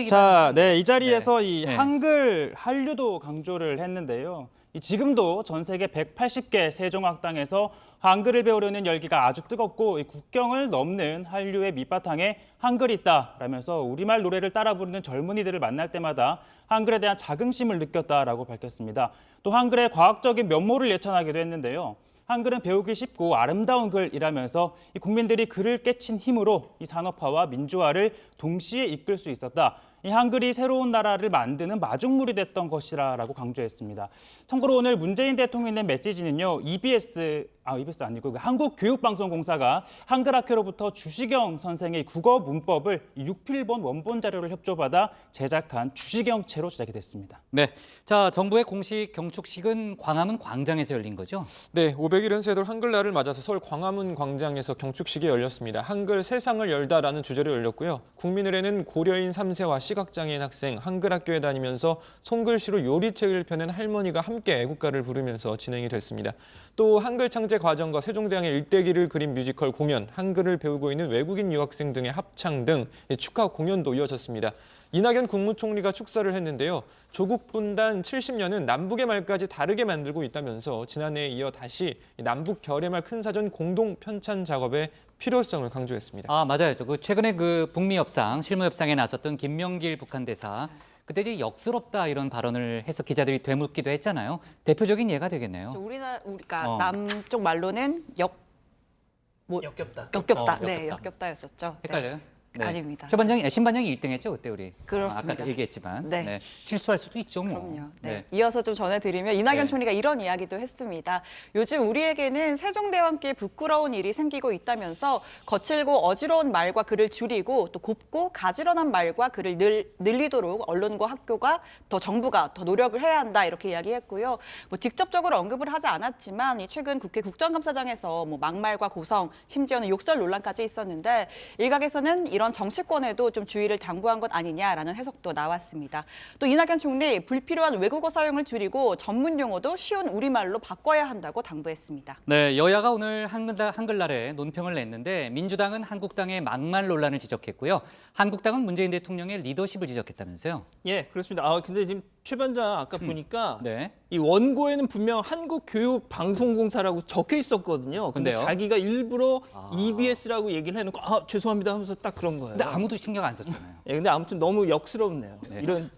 자, 이 자리에서 이 한글 한류도 강조를 했는데요. 지금도 전 세계 180개 세종학당에서 한글을 배우려는 열기가 아주 뜨겁고 국경을 넘는 한류의 밑바탕에 한글이 있다라면서 우리말 노래를 따라 부르는 젊은이들을 만날 때마다 한글에 대한 자긍심을 느꼈다라고 밝혔습니다. 또 한글의 과학적인 면모를 예찬하기도 했는데요. 한글은 배우기 쉽고 아름다운 글이라면서 국민들이 글을 깨친 힘으로 이 산업화와 민주화를 동시에 이끌 수 있었다. 이 한글이 새로운 나라를 만드는 마중물이 됐던 것이라고 강조했습니다. 참고로 오늘 문재인 대통령이 낸 메시지는요. EBS 아니고 한국교육방송공사가 한글학회로부터 주시경 선생의 국어 문법을 6필본 원본 자료를 협조받아 제작한 주시경체로 제작이 됐습니다. 네, 자 정부의 공식 경축식은 광화문 광장에서 열린 거죠? 네, 571세돌 한글날을 맞아서 서울 광화문 광장에서 경축식이 열렸습니다. 한글 세상을 열다라는 주제로 열렸고요. 국민의례는 고려인 3세와 시각장애인 학생, 한글학교에 다니면서 손글씨로 요리책을 펴낸 할머니가 함께 애국가를 부르면서 진행이 됐습니다. 또 한글 창제 과정과 세종대왕의 일대기를 그린 뮤지컬 공연, 한글을 배우고 있는 외국인 유학생 등의 합창 등 축하 공연도 이어졌습니다. 이낙연 국무총리가 축사를 했는데요. 조국 분단 70년은 남북의 말까지 다르게 만들고 있다면서 지난해에 이어 다시 남북 결의말 큰사전 공동 편찬 작업의 필요성을 강조했습니다. 맞아요. 최근에 북미 협상, 실무 협상에 나섰던 김명길 북한 대사 그때 이제 역스럽다 이런 발언을 해서 기자들이 되묻기도 했잖아요. 대표적인 예가 되겠네요. 우리가 남쪽 말로는 역겹다. 역겹다. 네, 역겹다였었죠. 헷갈려요? 네. 아닙니다. 신반장이 1등했죠 그때 우리. 그렇습니다. 아까도 얘기했지만 네. 실수할 수도 있죠. 그럼요. 네. 이어서 좀 전해드리면 이낙연 총리가 이런 이야기도 했습니다. 요즘 우리에게는 세종대왕께 부끄러운 일이 생기고 있다면서 거칠고 어지러운 말과 글을 줄이고 또 곱고 가지런한 말과 글을 늘리도록 언론과 학교가 정부가 더 노력을 해야 한다 이렇게 이야기했고요. 직접적으로 언급을 하지 않았지만 최근 국회 국정감사장에서 막말과 고성 심지어는 욕설 논란까지 있었는데 일각에서는 이런 정치권에도 좀 주의를 당부한 것 아니냐라는 해석도 나왔습니다. 또 이낙연 총리 불필요한 외국어 사용을 줄이고 전문 용어도 쉬운 우리말로 바꿔야 한다고 당부했습니다. 네, 여야가 오늘 한글날에 논평을 냈는데 민주당은 한국당의 막말 논란을 지적했고요. 한국당은 문재인 대통령의 리더십을 지적했다면서요? 예, 그렇습니다. 근데 지금 최 반장 아까 보니까 네. 이 원고에는 분명 한국교육방송공사라고 적혀 있었거든요. 근데 근데요? 자기가 일부러 EBS라고 얘기를 해놓고 죄송합니다 하면서 딱 그런 거예요. 근데 아무도 신경 안 썼잖아요. 예, 근데 아무튼 너무 역스럽네요. 네. 이런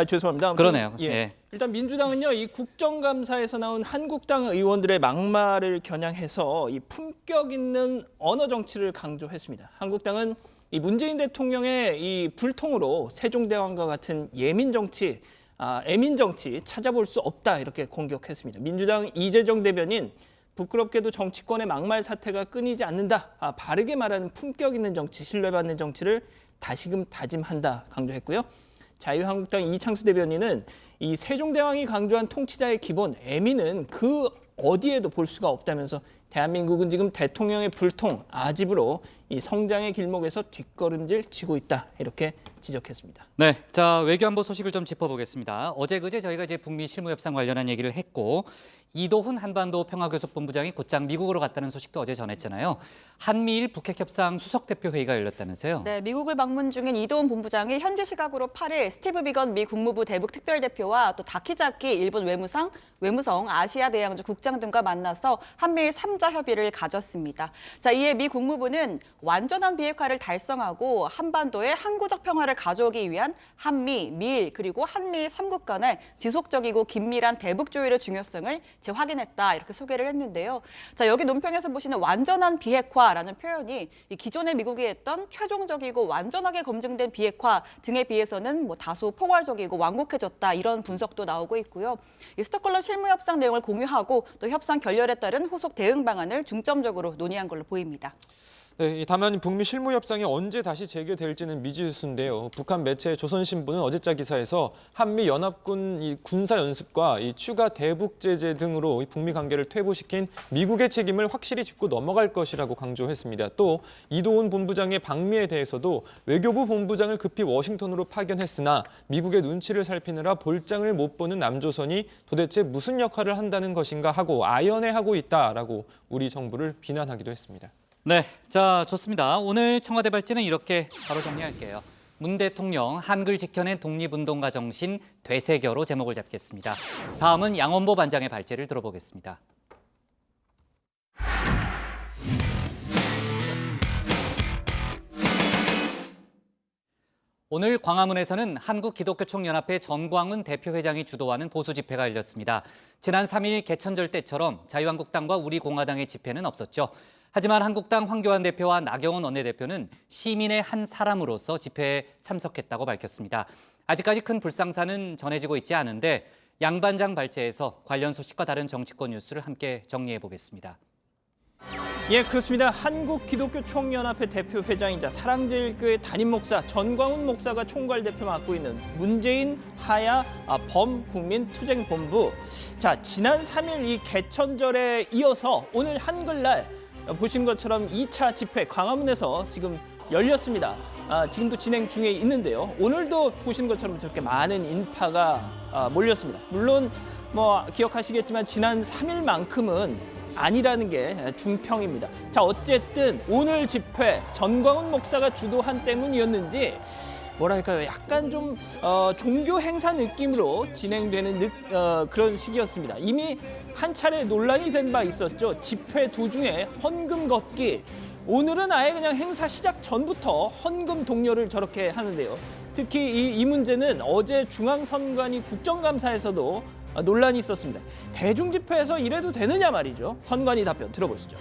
죄송합니다. 아무튼, 그러네요. 예. 일단 민주당은요, 이 국정감사에서 나온 한국당 의원들의 막말을 겨냥해서 이 품격 있는 언어 정치를 강조했습니다. 한국당은 이 문재인 대통령의 이 불통으로 세종대왕과 같은 애민 정치 찾아볼 수 없다 이렇게 공격했습니다. 민주당 이재정 대변인 부끄럽게도 정치권의 막말 사태가 끊이지 않는다. 바르게 말하는 품격 있는 정치, 신뢰받는 정치를 다시금 다짐한다 강조했고요. 자유한국당 이창수 대변인은 이 세종대왕이 강조한 통치자의 기본 애민은 그 어디에도 볼 수가 없다면서 대한민국은 지금 대통령의 불통, 아집으로 이 성장의 길목에서 뒷걸음질 치고 있다 이렇게 지적했습니다. 네, 자 외교안보 소식을 좀 짚어보겠습니다. 어제 그제 저희가 이제 북미 실무협상 관련한 얘기를 했고 이도훈 한반도 평화교섭본부장이 곧장 미국으로 갔다는 소식도 어제 전했잖아요. 한미일 북핵협상 수석대표 회의가 열렸다면서요? 네, 미국을 방문 중인 이도훈 본부장이 현지 시각으로 8일 스티브 비건 미 국무부 대북 특별대표와 또 다키자키 일본 외무성 아시아 대양주 국장 등과 만나서 한미일 3자 협의를 가졌습니다. 자, 이에 미 국무부는 완전한 비핵화를 달성하고 한반도의 항구적 평화를 가져오기 위한 한미, 미일 그리고 한미일 3국 간의 지속적이고 긴밀한 대북 조율의 중요성을 재확인했다 이렇게 소개를 했는데요. 자, 여기 논평에서 보시는 완전한 비핵화라는 표현이 이 기존의 미국이 했던 최종적이고 완전하게 검증된 비핵화 등에 비해서는 뭐 다소 포괄적이고 완곡해졌다 이런 분석도 나오고 있고요. 이 스톡홀름 실무협상 내용을 공유하고 또 협상 결렬에 따른 후속 대응 방안을 중점적으로 논의한 걸로 보입니다. 네, 다만 북미 실무 협상이 언제 다시 재개될지는 미지수인데요. 북한 매체 조선신문은 어제자 기사에서 한미 연합군 이 군사 연습과 이 추가 대북 제재 등으로 이 북미 관계를 퇴보시킨 미국의 책임을 확실히 짚고 넘어갈 것이라고 강조했습니다. 또 이도훈 본부장의 방미에 대해서도 외교부 본부장을 급히 워싱턴으로 파견했으나 미국의 눈치를 살피느라 볼장을 못 보는 남조선이 도대체 무슨 역할을 한다는 것인가 하고 아연해하고 있다라고 우리 정부를 비난하기도 했습니다. 네, 자 좋습니다. 오늘 청와대 발제는 이렇게 바로 정리할게요. 문 대통령 한글 지켜낸 독립운동가 정신 되새겨로 제목을 잡겠습니다. 다음은 양원보 반장의 발제를 들어보겠습니다. 오늘 광화문에서는 한국기독교총연합회 전광훈 대표회장이 주도하는 보수 집회가 열렸습니다. 지난 3일 개천절 때처럼 자유한국당과 우리공화당의 집회는 없었죠. 하지만 한국당 황교안 대표와 나경원 원내대표는 시민의 한 사람으로서 집회에 참석했다고 밝혔습니다. 아직까지 큰 불상사는 전해지고 있지 않은데 양 반장 발제에서 관련 소식과 다른 정치권 뉴스를 함께 정리해 보겠습니다. 예, 그렇습니다. 한국기독교총연합회 대표회장이자 사랑제일교회 담임 목사 전광훈 목사가 총괄 대표 맡고 있는 문재인 하야 범국민투쟁본부. 자, 지난 3일 이 개천절에 이어서 오늘 한글날 보신 것처럼 2차 집회 광화문에서 지금 열렸습니다. 지금도 진행 중에 있는데요. 오늘도 보신 것처럼 저렇게 많은 인파가 몰렸습니다. 물론 뭐 기억하시겠지만 지난 3일만큼은 아니라는 게 중평입니다. 자, 어쨌든 오늘 집회 전광훈 목사가 주도한 때문이었는지 뭐랄까요, 약간 좀 종교 행사 느낌으로 진행되는 그런 시기였습니다. 이미 한 차례 논란이 된 바 있었죠. 집회 도중에 헌금 걷기. 오늘은 아예 그냥 행사 시작 전부터 헌금 독려를 저렇게 하는데요. 특히 이 문제는 어제 중앙선관위 국정감사에서도 논란이 있었습니다. 대중집회에서 이래도 되느냐 말이죠. 선관위 답변 들어보시죠.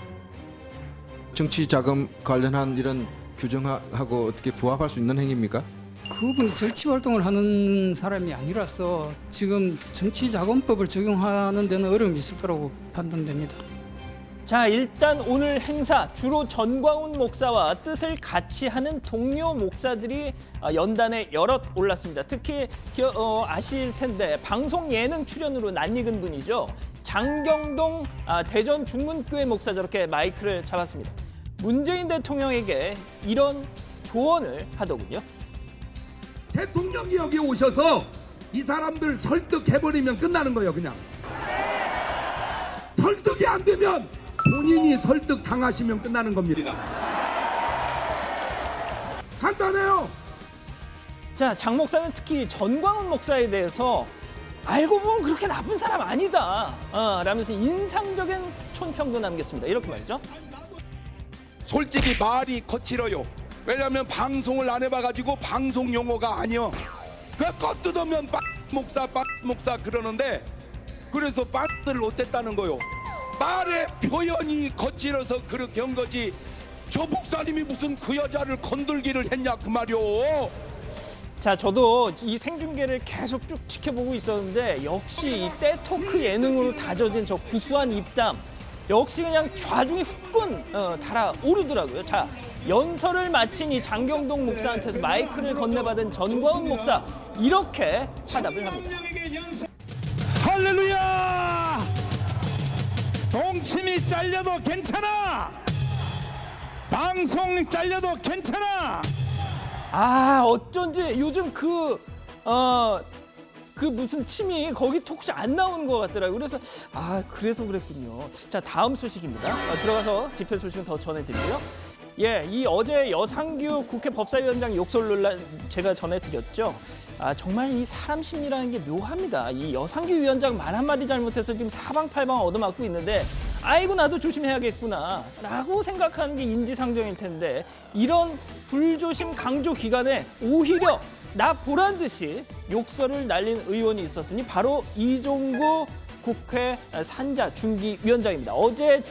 정치 자금 관련한 이런 규정하고 어떻게 부합할 수 있는 행위입니까? 그분이 정치 활동을 하는 사람이 아니라서 지금 정치자금법을 적용하는 데는 어려움이 있을 거라고 판단됩니다. 자, 일단 오늘 행사 주로 전광훈 목사와 뜻을 같이 하는 동료 목사들이 연단에 여럿 올랐습니다. 특히 아실 텐데 방송 예능 출연으로 낯익은 분이죠. 장경동 대전 중문교회 목사 저렇게 마이크를 잡았습니다. 문재인 대통령에게 이런 조언을 하더군요. 대통령이 여기 오셔서 이 사람들 설득해버리면 끝나는 거예요. 그냥 설득이 안 되면 본인이 설득 당하시면 끝나는 겁니다. 간단해요. 자, 장 목사는 특히 전광훈 목사에 대해서 알고 보면 그렇게 나쁜 사람 아니다 라면서 인상적인 촌평도 남겼습니다. 이렇게 말이죠. 솔직히 말이 거칠어요. 왜냐하면 방송을 안 해봐가지고 방송 용어가 아니요. 그 껏뜯으면 목사 그러는데 그래서 빠를 어땠다는 거요. 말의 표현이 거칠어서 그렇게 한 거지. 저 목사님이 무슨 그 여자를 건들기를 했냐 그 말이오. 자, 저도 이 생중계를 계속 쭉 지켜보고 있었는데 역시 이 떼토크 예능으로 다져진 저 구수한 입담 역시 그냥 좌중이 후끈 달아오르더라고요. 자, 연설을 마친 이 장경동 목사한테서 마이크를 건네받은 전광훈 목사 이렇게 화답을 합니다. 할렐루야! 동침이 잘려도 괜찮아! 방송 잘려도 괜찮아! 어쩐지 요즘 그 무슨 팀이 거기 토크쇼 안 나오는 것 같더라고요. 그래서 그래서 그랬군요. 자, 다음 소식입니다. 들어가서 집회 소식은 더 전해드리고요. 예, 이 어제 여상규 국회 법사위원장 욕설 논란 제가 전해드렸죠. 정말 이 사람 심리라는 게 묘합니다. 이 여상규 위원장 말 한마디 잘못해서 지금 사방팔방 얻어맞고 있는데 아이고 나도 조심해야겠구나라고 생각하는 게 인지상정일 텐데 이런 불조심 강조 기간에 오히려 나 보란 듯이 욕설을 날린 의원이 있었으니 바로 이종구 국회 산자 중기위원장입니다. 어제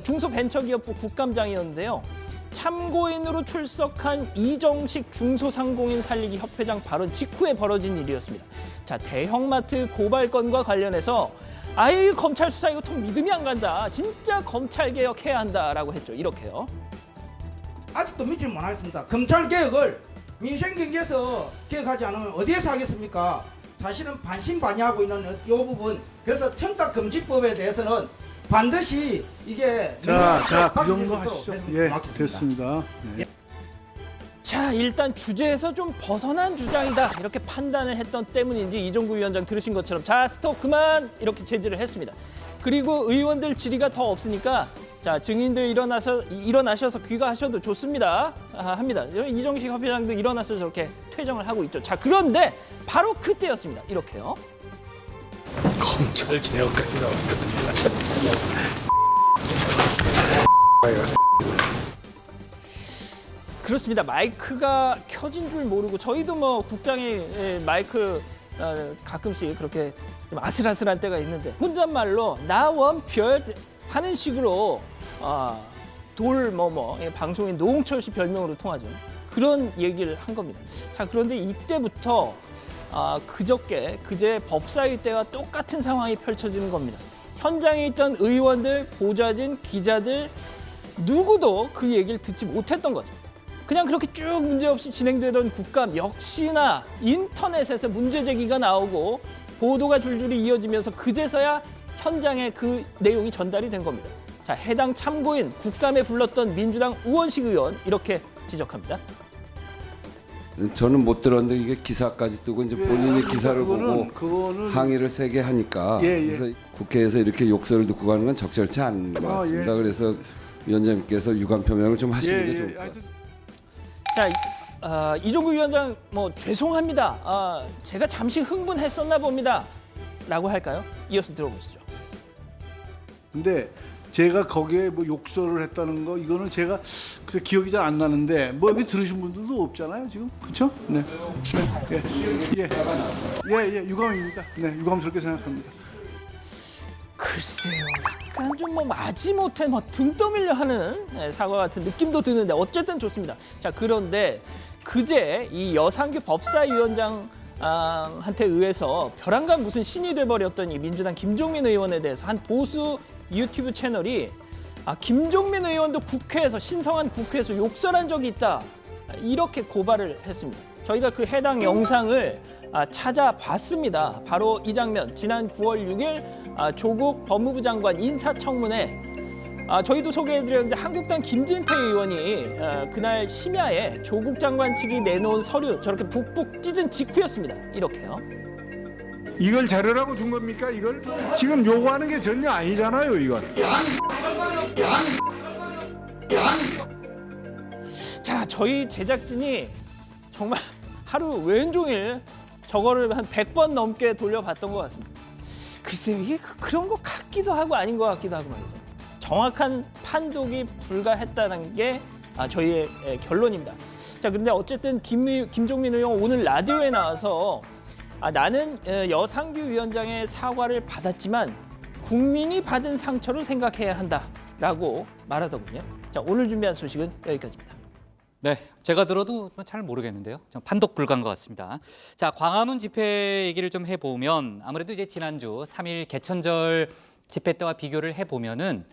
중소벤처기업부 국감장이었는데요. 참고인으로 출석한 이정식 중소상공인 살리기 협회장 발언 직후에 벌어진 일이었습니다. 자, 대형마트 고발건과 관련해서 아이 검찰 수사 이거 통 믿음이 안 간다. 진짜 검찰 개혁해야 한다라고 했죠. 이렇게요. 아직도 믿지 못하겠습니다. 검찰 개혁을 민생 경제에서 개혁하지 않으면 어디에서 하겠습니까? 사실은 반신반의하고 있는 이 부분. 그래서 청탁금지법에 대해서는 반드시 이게 그 정도 하시죠. 예, 됐습니다. 네. 자, 일단 주제에서 좀 벗어난 주장이다 이렇게 판단을 했던 때문인지 이종구 위원장 들으신 것처럼 자 스톱 그만 이렇게 제지를 했습니다. 그리고 의원들 질의가 더 없으니까 자 증인들 일어나셔서 귀가하셔도 좋습니다. 합니다. 이정식 협회장도 일어나서 저렇게 퇴정을 하고 있죠. 자 그런데 바로 그때였습니다. 이렇게요. 검찰 개혁이라고 그렇습니다. 마이크가 켜진 줄 모르고 저희도 뭐 국장이 마이크 가끔씩 그렇게 좀 아슬아슬한 때가 있는데 혼잣말로 나 원별 하는 식으로 방송인 노홍철 씨 별명으로 통하죠. 그런 얘기를 한 겁니다. 자 그런데 이때부터 그제 법사위 때와 똑같은 상황이 펼쳐지는 겁니다. 현장에 있던 의원들, 보좌진, 기자들 누구도 그 얘기를 듣지 못했던 거죠. 그냥 그렇게 쭉 문제없이 진행되던 국감 역시나 인터넷에서 문제 제기가 나오고 보도가 줄줄이 이어지면서 그제서야 현장에 그 내용이 전달이 된 겁니다. 자, 해당 참고인 국감에 불렀던 민주당 우원식 의원 이렇게 지적합니다. 저는 못 들었는데 이게 기사까지 뜨고 이제 본인이 기사를 보고 항의를 세게 하니까 그래서 국회에서 이렇게 욕설을 듣고 가는 건 적절치 않은 것 같습니다. 그래서 위원장님께서 유감 표명을 좀 하시는 게 좋을 것 같습니다. 자, 이종구 위원장 죄송합니다. 제가 잠시 흥분했었나 봅니다. 라고 할까요? 이어서 들어보시죠. 근데 제가 거기에 뭐 욕설을 했다는 거 이거는 제가 그래서 기억이 잘 안 나는데 뭐 여기 들으신 분들도 없잖아요 지금 그렇죠? 네. 예, 유감입니다. 네, 유감스럽게 생각합니다. 글쎄요, 약간 좀 마지못해 등 떠밀려 하는 사과 같은 느낌도 드는데 어쨌든 좋습니다. 자, 그런데 그제 이 여상규 법사위원장한테 의해서 벼랑간 무슨 신이 돼버렸던 이 민주당 김종민 의원에 대해서 한 보수 유튜브 채널이 김종민 의원도 신성한 국회에서 욕설한 적이 있다 이렇게 고발을 했습니다. 저희가 그 해당 영상을 찾아봤습니다. 바로 이 장면, 지난 9월 6일 조국 법무부 장관 인사청문회 저희도 소개해드렸는데 한국당 김진태 의원이 그날 심야에 조국 장관 측이 내놓은 서류 저렇게 북북 찢은 직후였습니다. 이렇게요. 이걸 자료라고 준 겁니까? 이걸 지금 요구하는 게 전혀 아니잖아요. 이건. 자, 저희 제작진이 정말 하루 왼종일 저거를 한 100번 넘게 돌려봤던 것 같습니다. 글쎄요, 이게 그런 것 같기도 하고 아닌 것 같기도 하고 말이죠. 정확한 판독이 불가했다는 게 저희의 결론입니다. 자, 그런데 어쨌든 김종민 의원 오늘 라디오에 나와서 나는 여상규 위원장의 사과를 받았지만 국민이 받은 상처를 생각해야 한다라고 말하더군요. 자, 오늘 준비한 소식은 여기까지입니다. 네, 제가 들어도 잘 모르겠는데요. 좀 판독 불가한 것 같습니다. 자, 광화문 집회 얘기를 좀 해보면 아무래도 이제 지난주 3일 개천절 집회 때와 비교를 해보면은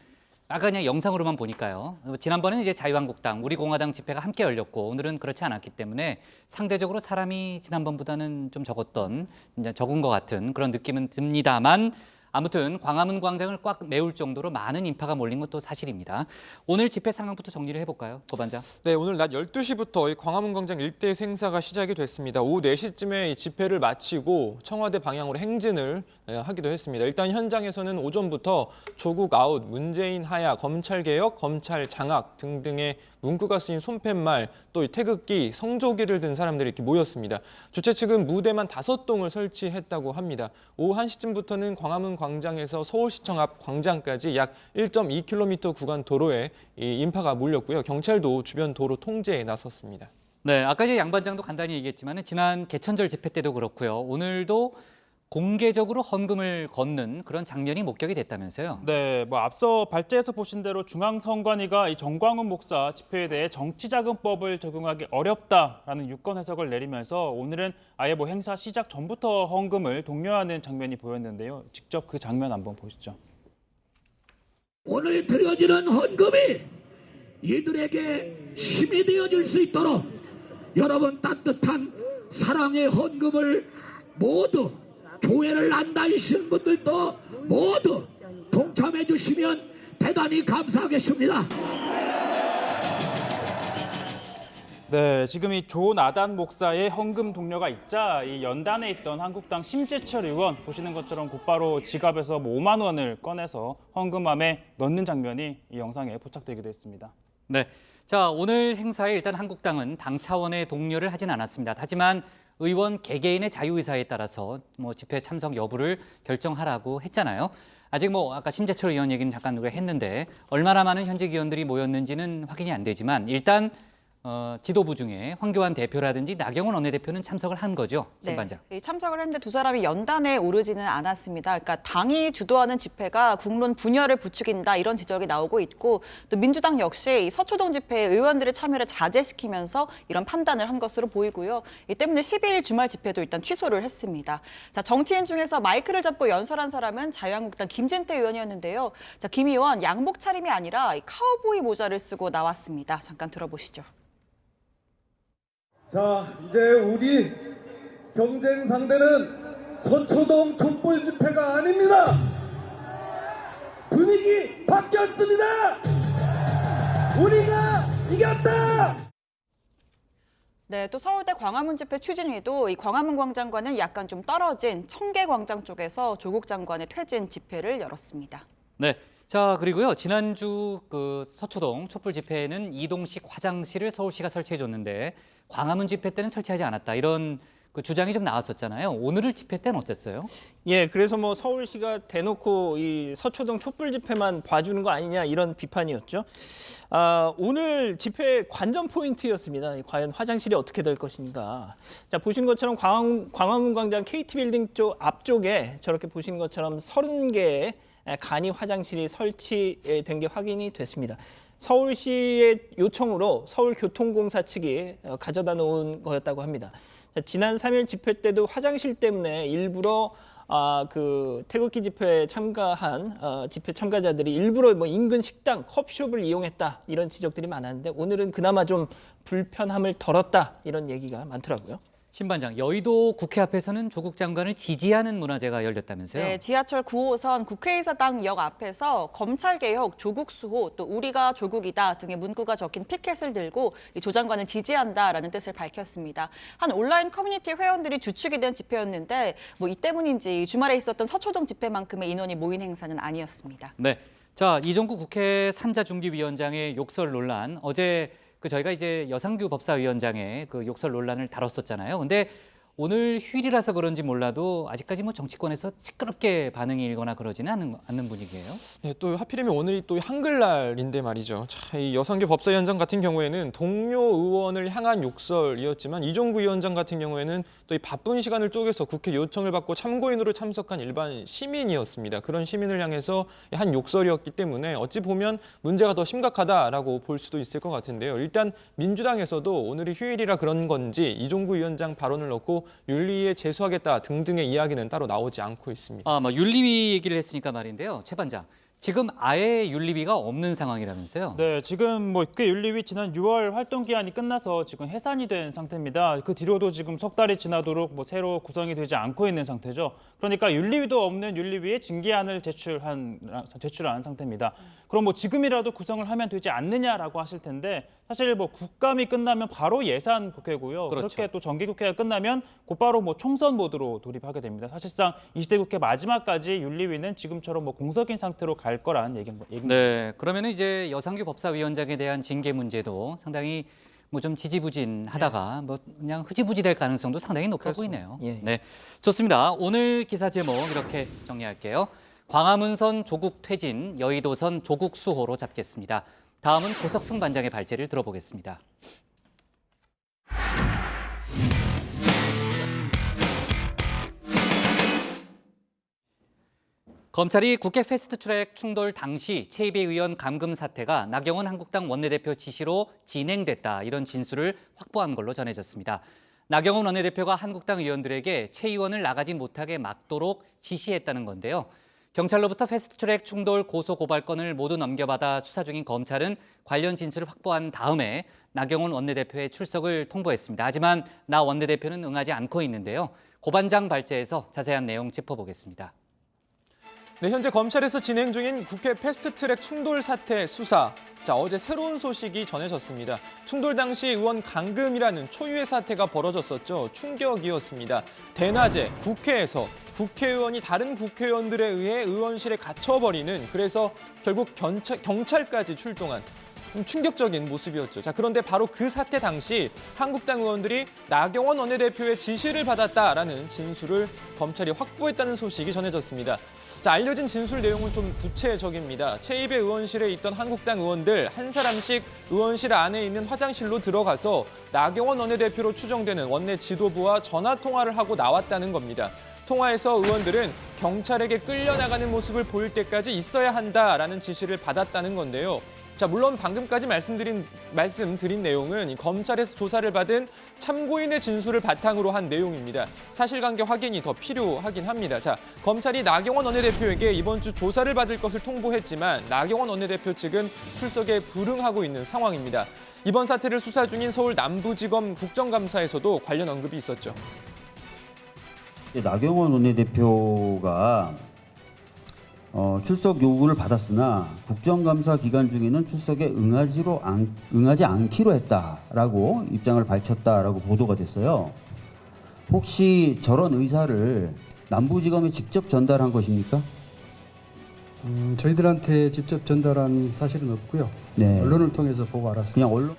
아까 그냥 영상으로만 보니까요. 지난번에는 이제 자유한국당, 우리공화당 집회가 함께 열렸고 오늘은 그렇지 않았기 때문에 상대적으로 사람이 지난번보다는 좀 적은 것 같은 그런 느낌은 듭니다만 아무튼 광화문 광장을 꽉 메울 정도로 많은 인파가 몰린 것도 사실입니다. 오늘 집회 상황부터 정리를 해볼까요, 고반장? 네, 오늘 낮 12시부터 이 광화문 광장 일대 행사가 시작이 됐습니다. 오후 4시쯤에 이 집회를 마치고 청와대 방향으로 행진을 하기도 했습니다. 일단 현장에서는 오전부터 조국 아웃, 문재인 하야, 검찰 개혁, 검찰 장악 등등의 문구가 쓰인 손팻말, 또 태극기, 성조기를 든 사람들이 이렇게 모였습니다. 주최 측은 무대만 5동을 설치했다고 합니다. 오후 1시쯤부터는 광화문 광장에서 서울시청 앞 광장까지 약 1.2km 구간 도로에 이 인파가 몰렸고요. 경찰도 주변 도로 통제에 나섰습니다. 네, 아까 이제 양 반장도 간단히 얘기했지만 지난 개천절 집회 때도 그렇고요. 오늘도 공개적으로 헌금을 걷는 그런 장면이 목격이 됐다면서요. 네, 뭐 앞서 발제에서 보신 대로 중앙선관위가 이 정광훈 목사 집회에 대해 정치자금법을 적용하기 어렵다라는 유권 해석을 내리면서 오늘은 아예 뭐 행사 시작 전부터 헌금을 독려하는 장면이 보였는데요. 직접 그 장면 한번 보시죠. 오늘 드려지는 헌금이 이들에게 힘이 되어줄 수 있도록 여러분 따뜻한 사랑의 헌금을 모두 교회를 난다하시는 분들도 모두 동참해 주시면 대단히 감사하겠습니다. 네, 지금 이 조나단 목사의 헌금 동료가 있자 이 연단에 있던 한국당 심재철 의원 보시는 것처럼 곧바로 지갑에서 뭐 5만 원을 꺼내서 헌금함에 넣는 장면이 이 영상에 포착되기도 했습니다. 네, 자 오늘 행사에 일단 한국당은 당 차원의 독려를 하진 않았습니다. 하지만 의원 개개인의 자유의사에 따라서 뭐 집회 참석 여부를 결정하라고 했잖아요. 아직 뭐 아까 심재철 의원 얘기는 잠깐 우리가 했는데 얼마나 많은 현직 의원들이 모였는지는 확인이 안 되지만 일단 지도부 중에 황교안 대표라든지 나경원 원내대표는 참석을 한 거죠, 신반장. 네, 참석을 했는데 두 사람이 연단에 오르지는 않았습니다. 그러니까 당이 주도하는 집회가 국론 분열을 부추긴다 이런 지적이 나오고 있고 또 민주당 역시 이 서초동 집회에 의원들의 참여를 자제시키면서 이런 판단을 한 것으로 보이고요. 이 때문에 12일 주말 집회도 일단 취소를 했습니다. 자, 정치인 중에서 마이크를 잡고 연설한 사람은 자유한국당 김진태 의원이었는데요. 자, 김 의원 양복 차림이 아니라 이 카우보이 모자를 쓰고 나왔습니다. 잠깐 들어보시죠. 자, 이제 우리 경쟁 상대는 서초동 촛불 집회가 아닙니다. 분위기 바뀌었습니다. 우리가 이겼다. 네, 또 서울대 광화문 집회 추진위도 이 광화문 광장과는 약간 좀 떨어진 청계광장 쪽에서 조국 장관의 퇴진 집회를 열었습니다. 네. 자 그리고요 지난주 그 서초동 촛불 집회에는 이동식 화장실을 서울시가 설치해줬는데 광화문 집회 때는 설치하지 않았다 이런 그 주장이 좀 나왔었잖아요. 오늘 집회 때는 어땠어요? 예, 그래서 뭐 서울시가 대놓고 이 서초동 촛불 집회만 봐주는 거 아니냐 이런 비판이었죠. 오늘 집회 관전 포인트였습니다. 과연 화장실이 어떻게 될 것인가. 자, 보신 것처럼 광화문 광장 KT빌딩 쪽 앞쪽에 저렇게 보신 것처럼 30개의 간이 화장실이 설치된 게 확인이 됐습니다. 서울시의 요청으로 서울교통공사 측이 가져다 놓은 거였다고 합니다. 자, 지난 3일 집회 때도 화장실 때문에 일부러 그 태극기 집회에 참가한 집회 참가자들이 일부러 뭐 인근 식당, 커피숍을 이용했다 이런 지적들이 많았는데 오늘은 그나마 좀 불편함을 덜었다 이런 얘기가 많더라고요. 신반장, 여의도 국회 앞에서는 조국 장관을 지지하는 문화제가 열렸다면서요? 네, 지하철 9호선 국회의사당역 앞에서 검찰개혁, 조국 수호, 또 우리가 조국이다 등의 문구가 적힌 피켓을 들고 조 장관을 지지한다라는 뜻을 밝혔습니다. 한 온라인 커뮤니티 회원들이 주축이 된 집회였는데 뭐 이 때문인지 주말에 있었던 서초동 집회만큼의 인원이 모인 행사는 아니었습니다. 네, 자 이종구 국회 산자중기위원장의 욕설 논란 어제 저희가 이제 여상규 법사위원장의 그 욕설 논란을 다뤘었잖아요. 근데 오늘 휴일이라서 그런지 몰라도 아직까지 뭐 정치권에서 시끄럽게 반응이 일거나 그러지는 않는 분위기예요. 네, 또 하필이면 오늘이 또 한글날인데 말이죠. 자, 이 여상규 법사위원장 같은 경우에는 동료 의원을 향한 욕설이었지만 이종구 위원장 같은 경우에는 또 이 바쁜 시간을 쪼개서 국회 요청을 받고 참고인으로 참석한 일반 시민이었습니다. 그런 시민을 향해서 한 욕설이었기 때문에 어찌 보면 문제가 더 심각하다라고 볼 수도 있을 것 같은데요. 일단 민주당에서도 오늘이 휴일이라 그런 건지 이종구 위원장 발언을 넣고 윤리위에 제소하겠다 등등의 이야기는 따로 나오지 않고 있습니다. 뭐 윤리위 얘기를 했으니까 말인데요. 최 반장, 지금 아예 윤리위가 없는 상황이라면서요? 네, 지금 뭐 국회윤리위 지난 6월 활동 기한이 끝나서 지금 해산이 된 상태입니다. 그 뒤로도 지금 석 달이 지나도록 뭐 새로 구성이 되지 않고 있는 상태죠. 그러니까 윤리위도 없는 윤리위에 징계안을 제출한 상태입니다. 그럼 뭐 지금이라도 구성을 하면 되지 않느냐라고 하실 텐데 사실 뭐 국감이 끝나면 바로 예산 국회고요. 그렇죠. 그렇게 또 정기국회가 끝나면 곧바로 뭐 총선 모드로 돌입하게 됩니다. 사실상 20대 국회 마지막까지 윤리위는 지금처럼 뭐 공석인 상태로 갈 거란 얘기입니다. 네, 그러면 이제 여상규 법사위원장에 대한 징계 문제도 상당히 뭐 좀 지지부진하다가 뭐 그냥 흐지부지 될 가능성도 상당히 높아 보이네요. 예. 네, 좋습니다. 오늘 기사 제목 이렇게 정리할게요. 광화문선 조국 퇴진, 여의도선 조국 수호로 잡겠습니다. 다음은 고석승 반장의 발제를 들어보겠습니다. 검찰이 국회 패스트트랙 충돌 당시 최이배 의원 감금 사태가 나경원 한국당 원내대표 지시로 진행됐다, 이런 진술을 확보한 걸로 전해졌습니다. 나경원 원내대표가 한국당 의원들에게 최 의원을 나가지 못하게 막도록 지시했다는 건데요. 경찰로부터 패스트트랙 충돌 고소고발건을 모두 넘겨받아 수사 중인 검찰은 관련 진술을 확보한 다음에 나경원 원내대표의 출석을 통보했습니다. 하지만 나 원내대표는 응하지 않고 있는데요. 고 반장 발제에서 자세한 내용 짚어보겠습니다. 네, 현재 검찰에서 진행 중인 국회 패스트트랙 충돌 사태 수사. 어제 새로운 소식이 전해졌습니다. 충돌 당시 의원 감금이라는 초유의 사태가 벌어졌었죠. 충격이었습니다. 대낮에 국회에서 국회의원이 다른 국회의원들에 의해 의원실에 갇혀버리는, 그래서 결국 경찰까지 출동한 충격적인 모습이었죠. 그런데 바로 그 사태 당시 한국당 의원들이 나경원 원내대표의 지시를 받았다라는 진술을 검찰이 확보했다는 소식이 전해졌습니다. 알려진 진술 내용은 좀 구체적입니다. 최이배 의원실에 있던 한국당 의원들 한 사람씩 의원실 안에 있는 화장실로 들어가서 나경원 원내대표로 추정되는 원내 지도부와 전화 통화를 하고 나왔다는 겁니다. 통화에서 의원들은 경찰에게 끌려나가는 모습을 보일 때까지 있어야 한다라는 지시를 받았다는 건데요. 물론 방금까지 말씀드린 내용은 검찰에서 조사를 받은 참고인의 진술을 바탕으로 한 내용입니다. 사실관계 확인이 더 필요하긴 합니다. 검찰이 나경원 원내대표에게 이번 주 조사를 받을 것을 통보했지만 나경원 원내대표 측은 출석에 불응하고 있는 상황입니다. 이번 사태를 수사 중인 서울 남부지검 국정감사에서도 관련 언급이 있었죠. 나경원 원내대표가 출석 요구를 받았으나 국정감사 기간 중에는 출석에 응하지 않기로 했다라고 입장을 밝혔다라고 보도가 됐어요. 혹시 저런 의사를 남부지검에 직접 전달한 것입니까? 저희들한테 직접 전달한 사실은 없고요. 네. 언론을 통해서 보고 알았습니다. 그냥 언론.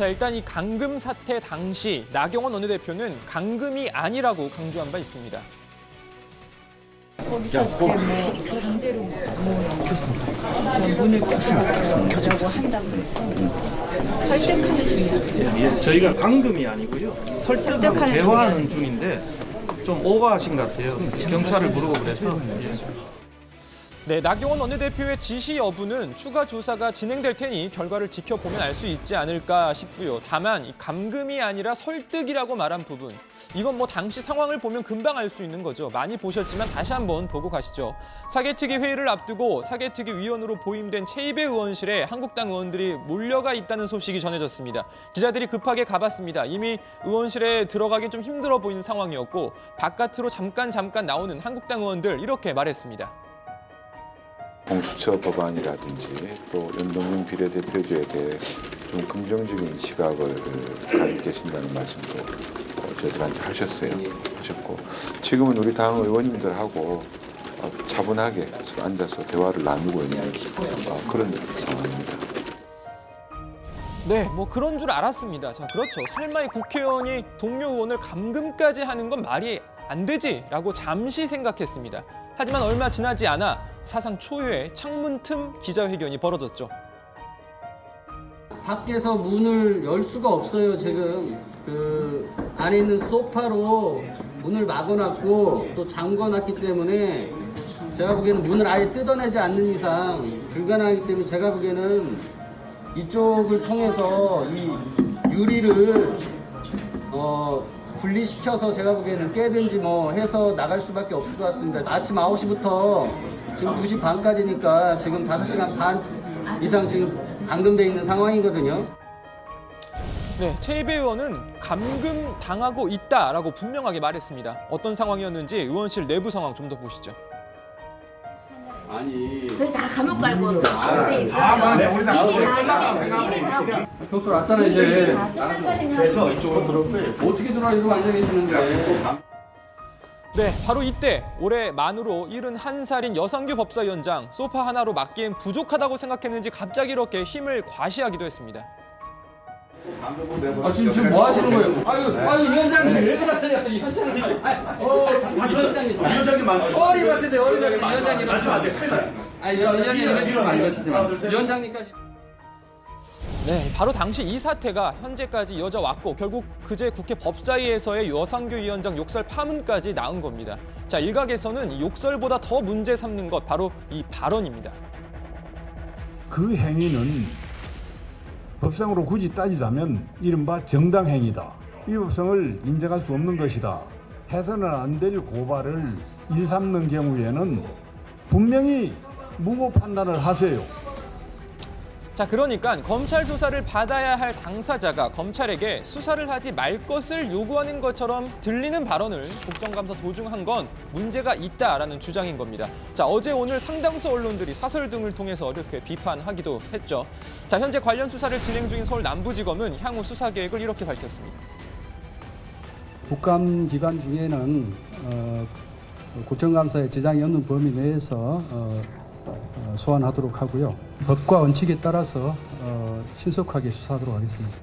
일단 이 감금 사태 당시 나경원 원내대표는 감금이 아니라고 강조한 바 있습니다. 거기서 강제로 문을 껴서 한다고 해서 설득하는 중이었어요. 저희가 감금이 아니고요. 설득하고 대화하는 중인데 좀 오버하신 것 같아요. 경찰을 부르고 그래서. 네, 나경원 원내대표의 지시 여부는 추가 조사가 진행될 테니 결과를 지켜보면 알 수 있지 않을까 싶고요. 다만 이 감금이 아니라 설득이라고 말한 부분, 이건 당시 상황을 보면 금방 알 수 있는 거죠. 많이 보셨지만 다시 한번 보고 가시죠. 사개특위 회의를 앞두고 사개특위 위원으로 보임된 최이배 의원실에 한국당 의원들이 몰려가 있다는 소식이 전해졌습니다. 기자들이 급하게 가봤습니다. 이미 의원실에 들어가긴 좀 힘들어 보이는 상황이었고 바깥으로 잠깐 나오는 한국당 의원들 이렇게 말했습니다. 공수처 법안이라든지 또 연동형 비례대표제에 좀 긍정적인 시각을 가지고 계신다는 말씀도 저희들한테 하셨고 지금은 우리 당 의원님들하고 차분하게 앉아서 대화를 나누고 있는 그런 상황입니다. 네, 그런 줄 알았습니다. 그렇죠. 설마 이 국회의원이 동료 의원을 감금까지 하는 건 말이 안 되지라고 잠시 생각했습니다. 하지만 얼마 지나지 않아 사상 초유의 창문 틈 기자회견이 벌어졌죠. 밖에서 문을 열 수가 없어요. 지금 그 안에 있는 소파로 문을 막아놨고 또 잠궈놨기 때문에 제가 보기에는 문을 아예 뜯어내지 않는 이상 불가능하기 때문에 제가 보기에는 이쪽을 통해서 이 유리를 분리시켜서 제가 보기에는 깨든지 해서 나갈 수밖에 없을 것 같습니다. 아침 9시부터 지금 2시 반까지니까 지금 5시간 반 이상 지금 감금돼 있는 상황이거든요. 네, 최이배 의원은 감금 당하고 있다라고 분명하게 말했습니다. 어떤 상황이었는지 의원실 내부 상황 좀 더 보시죠. 아니, 저희 다 감옥 갈고 돼 있어요. 우리 나가고. 교수 왔잖아요 이제. 그래서 이쪽으로 들어올 거예요. 어떻게 들어와 이러고 앉아 계시는데. 네, 바로 이때 올해 만으로 71살인 여상규 법사위원장 소파 하나로 막기엔 부족하다고 생각했는지 갑자기 이렇게 힘을 과시하기도 했습니다. 지금 뭐 하시는 거예요? 아유 위원장님 왜 그러세요? 위원장님. 위원장님 허리 맞추세요. 허리 맞추세요. 위원장님 이러시면 안 돼. 위원장님 이러시면 안 되시지만 위원장님까지. 네, 바로 당시 이 사태가 현재까지 이어져 왔고 결국 그제 국회 법사위에서의 여상규 위원장 욕설 파문까지 낳은 겁니다. 자, 일각에서는 이 욕설보다 더 문제 삼는 것 바로 이 발언입니다. 그 행위는 법상으로 굳이 따지자면 이른바 정당행위다. 위법성을 인정할 수 없는 것이다. 해서는 안 될 고발을 일삼는 경우에는 분명히 무고 판단을 하세요. 자, 그러니까 검찰 조사를 받아야 할 당사자가 검찰에게 수사를 하지 말 것을 요구하는 것처럼 들리는 발언을 국정감사 도중한 건 문제가 있다라는 주장인 겁니다. 자, 어제 오늘 상당수 언론들이 사설 등을 통해서 이렇게 비판하기도 했죠. 자, 현재 관련 수사를 진행 중인 서울 남부지검은 향후 수사 계획을 이렇게 밝혔습니다. 국감 기간 중에는 국정감사에 지장이 없는 범위 내에서 소환하도록 하고요. 법과 원칙에 따라서 신속하게 수사하도록 하겠습니다.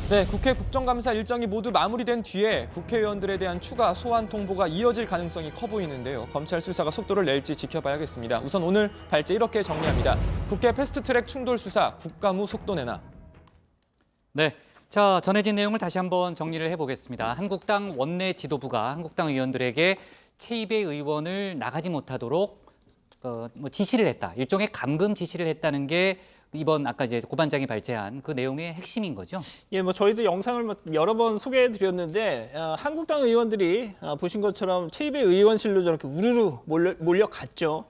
네, 국회 국정감사 일정이 모두 마무리된 뒤에 국회의원들에 대한 추가 소환 통보가 이어질 가능성이 커 보이는데요. 검찰 수사가 속도를 낼지 지켜봐야겠습니다. 우선 오늘 발제 이렇게 정리합니다. 국회 패스트트랙 충돌 수사 국감후 속도 내나. 네. 자, 전해진 내용을 다시 한번 정리를 해보겠습니다. 한국당 원내 지도부가 한국당 의원들에게 최입의 의원을 나가지 못하도록 지시를 했다. 일종의 감금 지시를 했다는 게 이번 아까 이제 고반장이 발제한 그 내용의 핵심인 거죠. 예, 저희도 영상을 여러 번 소개해드렸는데 한국당 의원들이 보신 것처럼 최입의 의원실로 저렇게 우르르 몰려갔죠.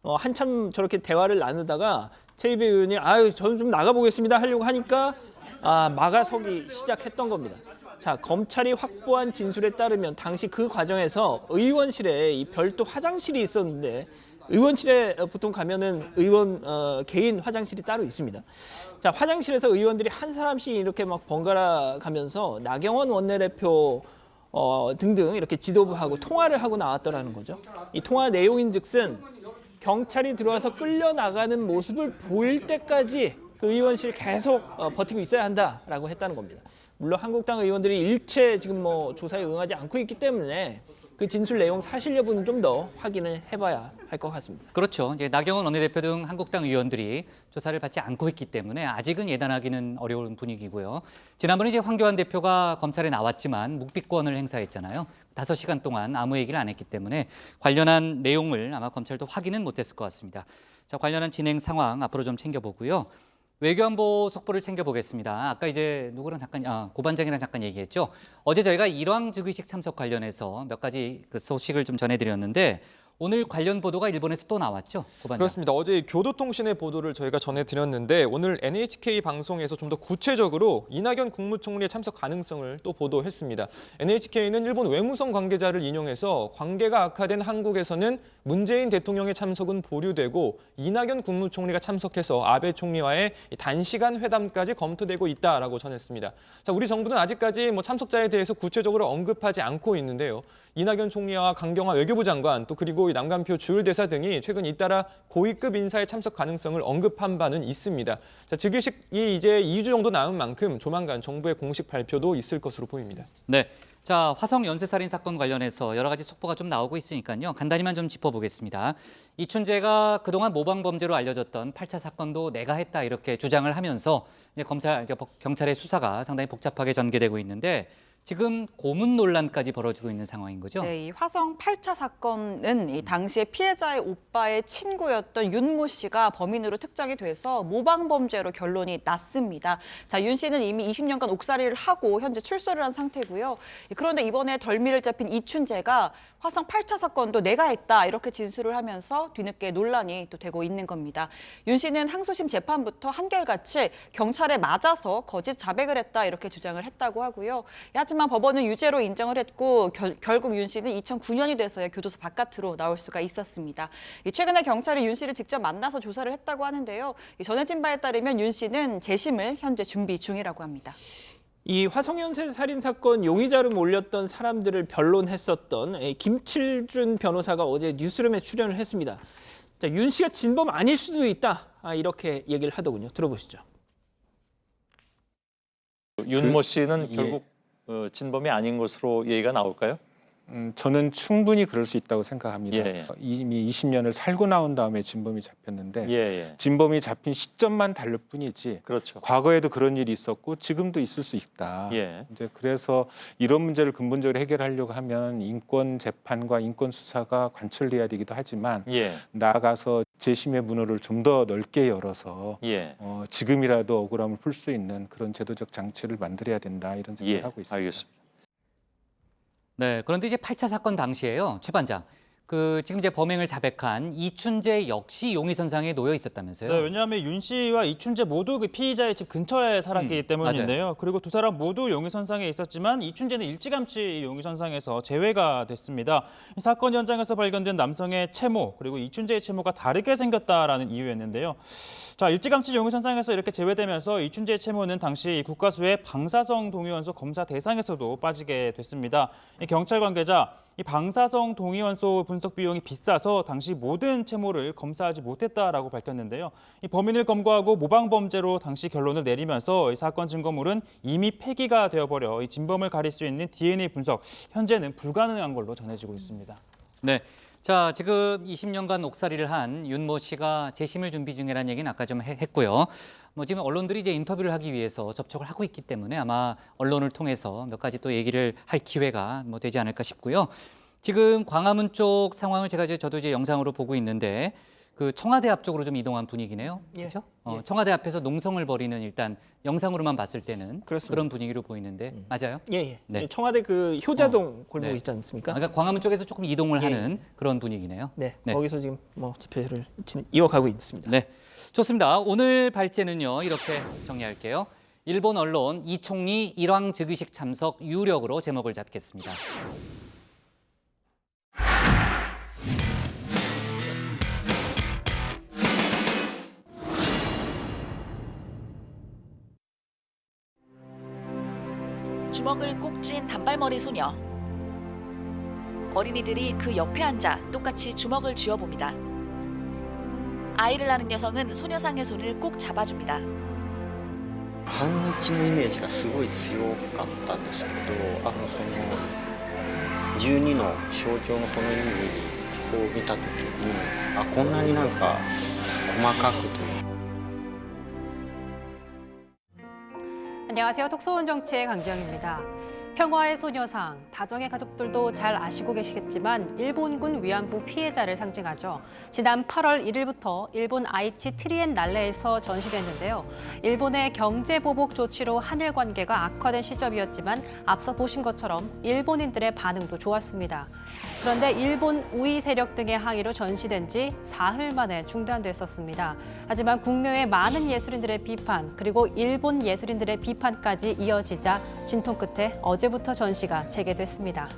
한참 저렇게 대화를 나누다가 최입의 의원이 저는 좀 나가보겠습니다 하려고 하니까 막아서기 시작했던 겁니다. 자, 검찰이 확보한 진술에 따르면 당시 그 과정에서 의원실에 이 별도 화장실이 있었는데 의원실에 보통 가면은 의원 개인 화장실이 따로 있습니다. 자, 화장실에서 의원들이 한 사람씩 이렇게 막 번갈아 가면서 나경원 원내대표 등등 이렇게 지도부하고 통화를 하고 나왔더라는 거죠. 이 통화 내용인즉슨 경찰이 들어와서 끌려나가는 모습을 보일 때까지 그 의원실 계속 버티고 있어야 한다라고 했다는 겁니다. 물론 한국당 의원들이 일체 지금 조사에 응하지 않고 있기 때문에 그 진술 내용 사실 여부는 좀 더 확인을 해봐야 할 것 같습니다. 그렇죠. 이제 나경원 원내대표 등 한국당 의원들이 조사를 받지 않고 있기 때문에 아직은 예단하기는 어려운 분위기고요. 지난번에 이제 황교안 대표가 검찰에 나왔지만 묵비권을 행사했잖아요. 5시간 동안 아무 얘기를 안 했기 때문에 관련한 내용을 아마 검찰도 확인은 못했을 것 같습니다. 자, 관련한 진행 상황 앞으로 좀 챙겨보고요. 외교안보 속보를 챙겨보겠습니다. 아까 이제 누구랑 잠깐 고반장이랑 잠깐 얘기했죠. 어제 저희가 일왕 즉위식 참석 관련해서 몇 가지 그 소식을 좀 전해드렸는데 오늘 관련 보도가 일본에서 또 나왔죠, 고반장. 그렇습니다. 어제 교도통신의 보도를 저희가 전해드렸는데 오늘 NHK 방송에서 좀 더 구체적으로 이낙연 국무총리의 참석 가능성을 또 보도했습니다. NHK는 일본 외무성 관계자를 인용해서 관계가 악화된 한국에서는 문재인 대통령의 참석은 보류되고 이낙연 국무총리가 참석해서 아베 총리와의 단시간 회담까지 검토되고 있다라고 전했습니다. 자, 우리 정부는 아직까지 참석자에 대해서 구체적으로 언급하지 않고 있는데요. 이낙연 총리와 강경화 외교부 장관 또 그리고 남간표 주일 대사 등이 최근 잇따라 고위급 인사의 참석 가능성을 언급한 바는 있습니다. 자, 즉위식이 이제 2주 정도 남은 만큼 조만간 정부의 공식 발표도 있을 것으로 보입니다. 네, 자, 화성 연쇄살인 사건 관련해서 여러 가지 속보가 좀 나오고 있으니까요. 간단히만 좀 짚어보겠습니다. 이춘재가 그동안 모방 범죄로 알려졌던 8차 사건도 내가 했다 이렇게 주장을 하면서 이제 경찰의 수사가 상당히 복잡하게 전개되고 있는데 지금 고문 논란까지 벌어지고 있는 상황인 거죠? 네, 이 화성 8차 사건은 이 당시에 피해자의 오빠의 친구였던 윤모 씨가 범인으로 특정이 돼서 모방 범죄로 결론이 났습니다. 자, 윤 씨는 이미 20년간 옥살이를 하고 현재 출소를 한 상태고요. 그런데 이번에 덜미를 잡힌 이춘재가 화성 8차 사건도 내가 했다 이렇게 진술을 하면서 뒤늦게 논란이 또 되고 있는 겁니다. 윤 씨는 항소심 재판부터 한결같이 경찰에 맞아서 거짓 자백을 했다 이렇게 주장을 했다고 하고요. 하지만 법원은 유죄로 인정을 했고 결국 윤 씨는 2009년이 돼서야 교도소 바깥으로 나올 수가 있었습니다. 최근에 경찰이 윤 씨를 직접 만나서 조사를 했다고 하는데요. 전해진 바에 따르면 윤 씨는 재심을 현재 준비 중이라고 합니다. 이 화성연쇄 살인 사건 용의자로 몰렸던 사람들을 변론했었던 김칠준 변호사가 어제 뉴스룸에 출연을 했습니다. 자, 윤 씨가 진범 아닐 수도 있다 이렇게 얘기를 하더군요. 들어보시죠. 윤모 씨는 결국 진범이 아닌 것으로 얘기가 나올까요? 저는 충분히 그럴 수 있다고 생각합니다. 예. 이미 20년을 살고 나온 다음에 진범이 잡혔는데 예. 진범이 잡힌 시점만 다를 뿐이지 그렇죠. 과거에도 그런 일이 있었고 지금도 있을 수 있다. 예. 이제 그래서 이런 문제를 근본적으로 해결하려고 하면 인권 재판과 인권 수사가 관철돼야 되기도 하지만 예. 나아가서 재심의 문호를 좀 더 넓게 열어서 예. 지금이라도 억울함을 풀 수 있는 그런 제도적 장치를 만들어야 된다 이런 생각을 하고 있습니다. 알겠습니다. 네, 그런데 이제 8차 사건 당시에요, 최 반장. 지금 이제 범행을 자백한 이춘재 역시 용의선상에 놓여 있었다면서요? 네, 왜냐하면 윤 씨와 이춘재 모두 그 피의자의 집 근처에 살았기 때문인데요. 맞아요. 그리고 두 사람 모두 용의선상에 있었지만 이춘재는 일찌감치 용의선상에서 제외가 됐습니다. 이 사건 현장에서 발견된 남성의 채모 그리고 이춘재의 채모가 다르게 생겼다라는 이유였는데요. 자, 일찌감치 용의선상에서 이렇게 제외되면서 이춘재의 채모는 당시 국가수의 방사성 동위원소 검사 대상에서도 빠지게 됐습니다. 이 경찰 관계자 이 방사성 동위원소 분석 비용이 비싸서 당시 모든 채모를 검사하지 못했다라고 밝혔는데요. 이 범인을 검거하고 모방 범죄로 당시 결론을 내리면서 이 사건 증거물은 이미 폐기가 되어버려 이 진범을 가릴 수 있는 DNA 분석 현재는 불가능한 걸로 전해지고 있습니다. 네. 자, 지금 20년간 옥살이를 한 윤모 씨가 재심을 준비 중이라는 얘기는 아까 좀 했고요. 지금 언론들이 이제 인터뷰를 하기 위해서 접촉을 하고 있기 때문에 아마 언론을 통해서 몇 가지 또 얘기를 할 기회가 되지 않을까 싶고요. 지금 광화문 쪽 상황을 저도 이제 영상으로 보고 있는데 그 청와대 앞 쪽으로 좀 이동한 분위기네요. 그렇죠? 청와대 앞에서 농성을 벌이는 일단 영상으로만 봤을 때는 그렇습니다. 그런 분위기로 보이는데 맞아요? 예. 네. 청와대 그 효자동 골목 네. 있지 않습니까? 그러니까 광화문 쪽에서 조금 이동을 하는 그런 분위기네요. 네. 거기서 지금 집회를 이어가고 있습니다. 네, 좋습니다. 오늘 발제는요 이렇게 정리할게요. 일본 언론 이 총리 일왕 즉위식 참석 유력으로 제목을 잡겠습니다. 주먹을 꼭 쥔 단발머리 소녀. 어린이들이 그 옆에 앉아 똑같이 주먹을 쥐어봅니다. 아이를 낳는 여성은 소녀상의 손을 꼭 잡아줍니다. 反日のイメージがすごい強かったんですけど、その12の象徴のこの意味を見た時に、こんなになんか細かくという。 안녕하세요. 톡소원 정치의 강지영입니다. 평화의 소녀상, 다정의 가족들도 잘 아시고 계시겠지만 일본군 위안부 피해자를 상징하죠. 지난 8월 1일부터 일본 아이치 트리엔날레에서 전시됐는데요. 일본의 경제보복 조치로 한일 관계가 악화된 시점이었지만 앞서 보신 것처럼 일본인들의 반응도 좋았습니다. 그런데 일본 우위 세력 등의 항의로 전시된 지 사흘 만에 중단됐었습니다. 하지만 국내외 많은 예술인들의 비판 그리고 일본 예술인들의 비판까지 이어지자 진통 끝에 어제부터 전시가 재개됐습니다.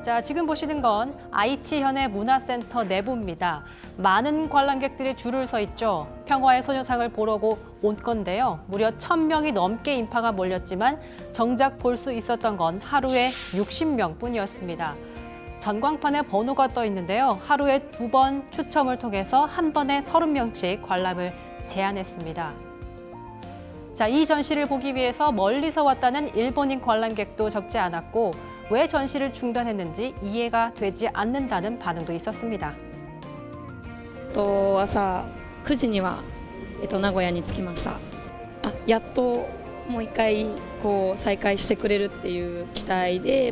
자, 지금 보시는 건 아이치 현해 문화센터 내부입니다. 많은 관람객들이 줄을 서 있죠. 평화의 소녀상을 보려고 온 건데요. 무려 1,000명이 넘게 인파가 몰렸지만 정작 볼 수 있었던 건 하루에 60명 뿐이었습니다. 전광판에 번호가 떠 있는데요. 하루에 2번 추첨을 통해서 한 번에 30명씩 관람을 제한했습니다. 자, 이 전시를 보기 위해서 멀리서 왔다는 일본인 관람객도 적지 않았고 왜 전시를 중단했는지 이해가 되지 않는다는 반응도 있었습니다. 朝9時には名古屋に着きました。やっともう一回再開してくれるっていう期待で、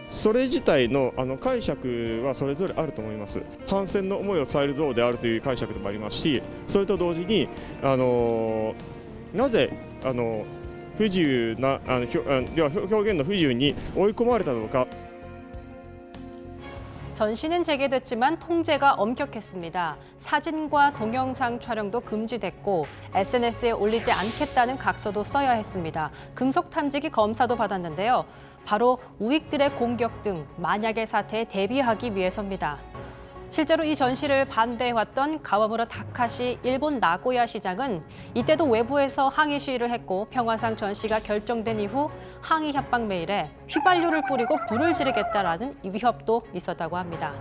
それ自体の解釈はそれぞれあると思います。反戦の思いを伝える像であるという解釈でもありますし、それと同時になぜ不自由な表現の不自由に追い込まれたのか。 전시는 재개됐지만 통제가 엄격했습니다. 사진과 동영상 촬영도 금지됐고 SNS에 올리지 않겠다는 각서도 써야 했습니다. 금속 탐지기 검사도 받았는데요. 바로 우익들의 공격 등 만약의 사태에 대비하기 위해서입니다. 실제로 이 전시를 반대해왔던 가와무라 다카시 일본 나고야 시장은 이때도 외부에서 항의 시위를 했고 평화상 전시가 결정된 이후 항의 협박 메일에 휘발유를 뿌리고 불을 지르겠다라는 위협도 있었다고 합니다.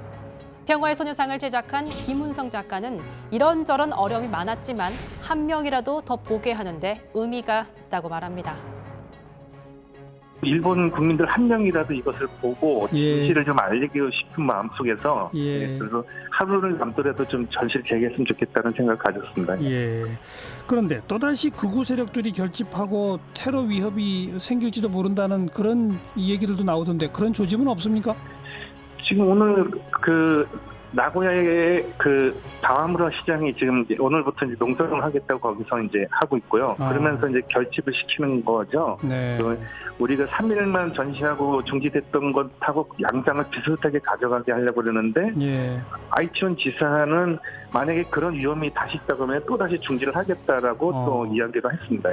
평화의 소녀상을 제작한 김훈성 작가는 이런저런 어려움이 많았지만 한 명이라도 더 보게 하는데 의미가 있다고 말합니다. 일본 국민들 한 명이라도 이것을 보고 진실을 좀 알리고 싶은 마음속에서 그래서 하루를 남더라도 좀 전시를 재개했으면 좋겠다는 생각을 가졌습니다. 그런데 또다시 극우 세력들이 결집하고 테러 위협이 생길지도 모른다는 그런 얘기들도 나오던데 그런 조짐은 없습니까? 지금 오늘 나고야의 다와무라 시장이 지금 오늘부터 이제 농성을 하겠다고 거기서 이제 하고 있고요. 그러면서 이제 결집을 시키는 거죠. 우리가 3일만 전시하고 중지됐던 것하고 양장을 비슷하게 가져가게 하려고 그러는데 아이치원 지사는 만약에 그런 위험이 다시 있다 그러면 또 다시 중지를 하겠다라고 또 이야기를 했습니다.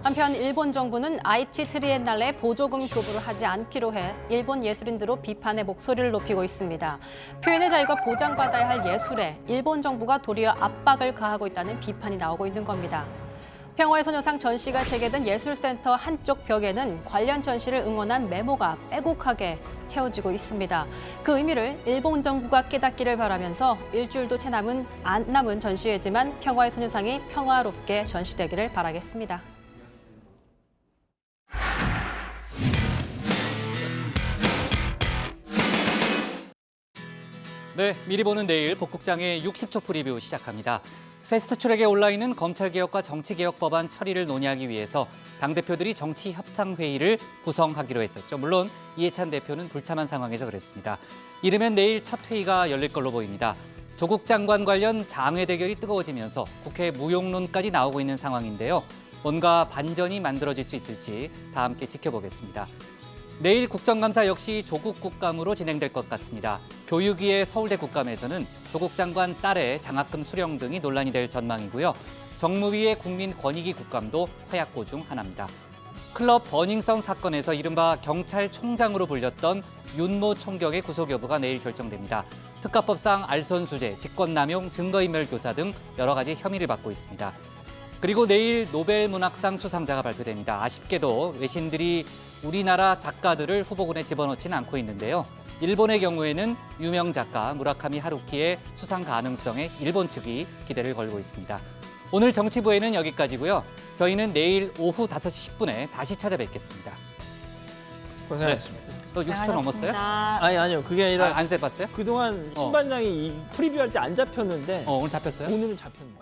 한편 일본 정부는 아이치 트리엔날레 보조금 교부를 하지 않기로 해 일본 예술인들로 비판의 목소리를 높이고 있습니다. 표현의 자유가 보장받아야 할 예술에 일본 정부가 도리어 압박을 가하고 있다는 비판이 나오고 있는 겁니다. 평화의 소녀상 전시가 재개된 예술센터 한쪽 벽에는 관련 전시를 응원한 메모가 빼곡하게 채워지고 있습니다. 그 의미를 일본 정부가 깨닫기를 바라면서 일주일도 채 안 남은 전시회지만 평화의 소녀상이 평화롭게 전시되기를 바라겠습니다. 네, 미리 보는 내일 복국장의 60초 프리뷰 시작합니다. 패스트트랙에 올라있는 검찰개혁과 정치개혁 법안 처리를 논의하기 위해서 당대표들이 정치협상회의를 구성하기로 했었죠. 물론 이해찬 대표는 불참한 상황에서 그랬습니다. 이르면 내일 첫 회의가 열릴 걸로 보입니다. 조국 장관 관련 장외 대결이 뜨거워지면서 국회 무용론까지 나오고 있는 상황인데요. 뭔가 반전이 만들어질 수 있을지 다 함께 지켜보겠습니다. 내일 국정감사 역시 조국 국감으로 진행될 것 같습니다. 교육위의 서울대 국감에서는 조국 장관 딸의 장학금 수령 등이 논란이 될 전망이고요. 정무위의 국민권익위 국감도 화약고 중 하나입니다. 클럽 버닝썬 사건에서 이른바 경찰총장으로 불렸던 윤모 총경의 구속 여부가 내일 결정됩니다. 특가법상 알선수재, 직권남용, 증거인멸 교사 등 여러 가지 혐의를 받고 있습니다. 그리고 내일 노벨문학상 수상자가 발표됩니다. 아쉽게도 외신들이 우리나라 작가들을 후보군에 집어넣지는 않고 있는데요. 일본의 경우에는 유명 작가 무라카미 하루키의 수상 가능성에 일본 측이 기대를 걸고 있습니다. 오늘 정치부에는 여기까지고요. 저희는 내일 오후 5시 10분에 다시 찾아뵙겠습니다. 고생하셨습니다. 또 60초 넘었어요? 아니요. 그게 아니라 안 세봤어요? 그동안 신반장이 이 프리뷰할 때 안 잡혔는데 오늘 잡혔어요? 오늘은 잡혔네요.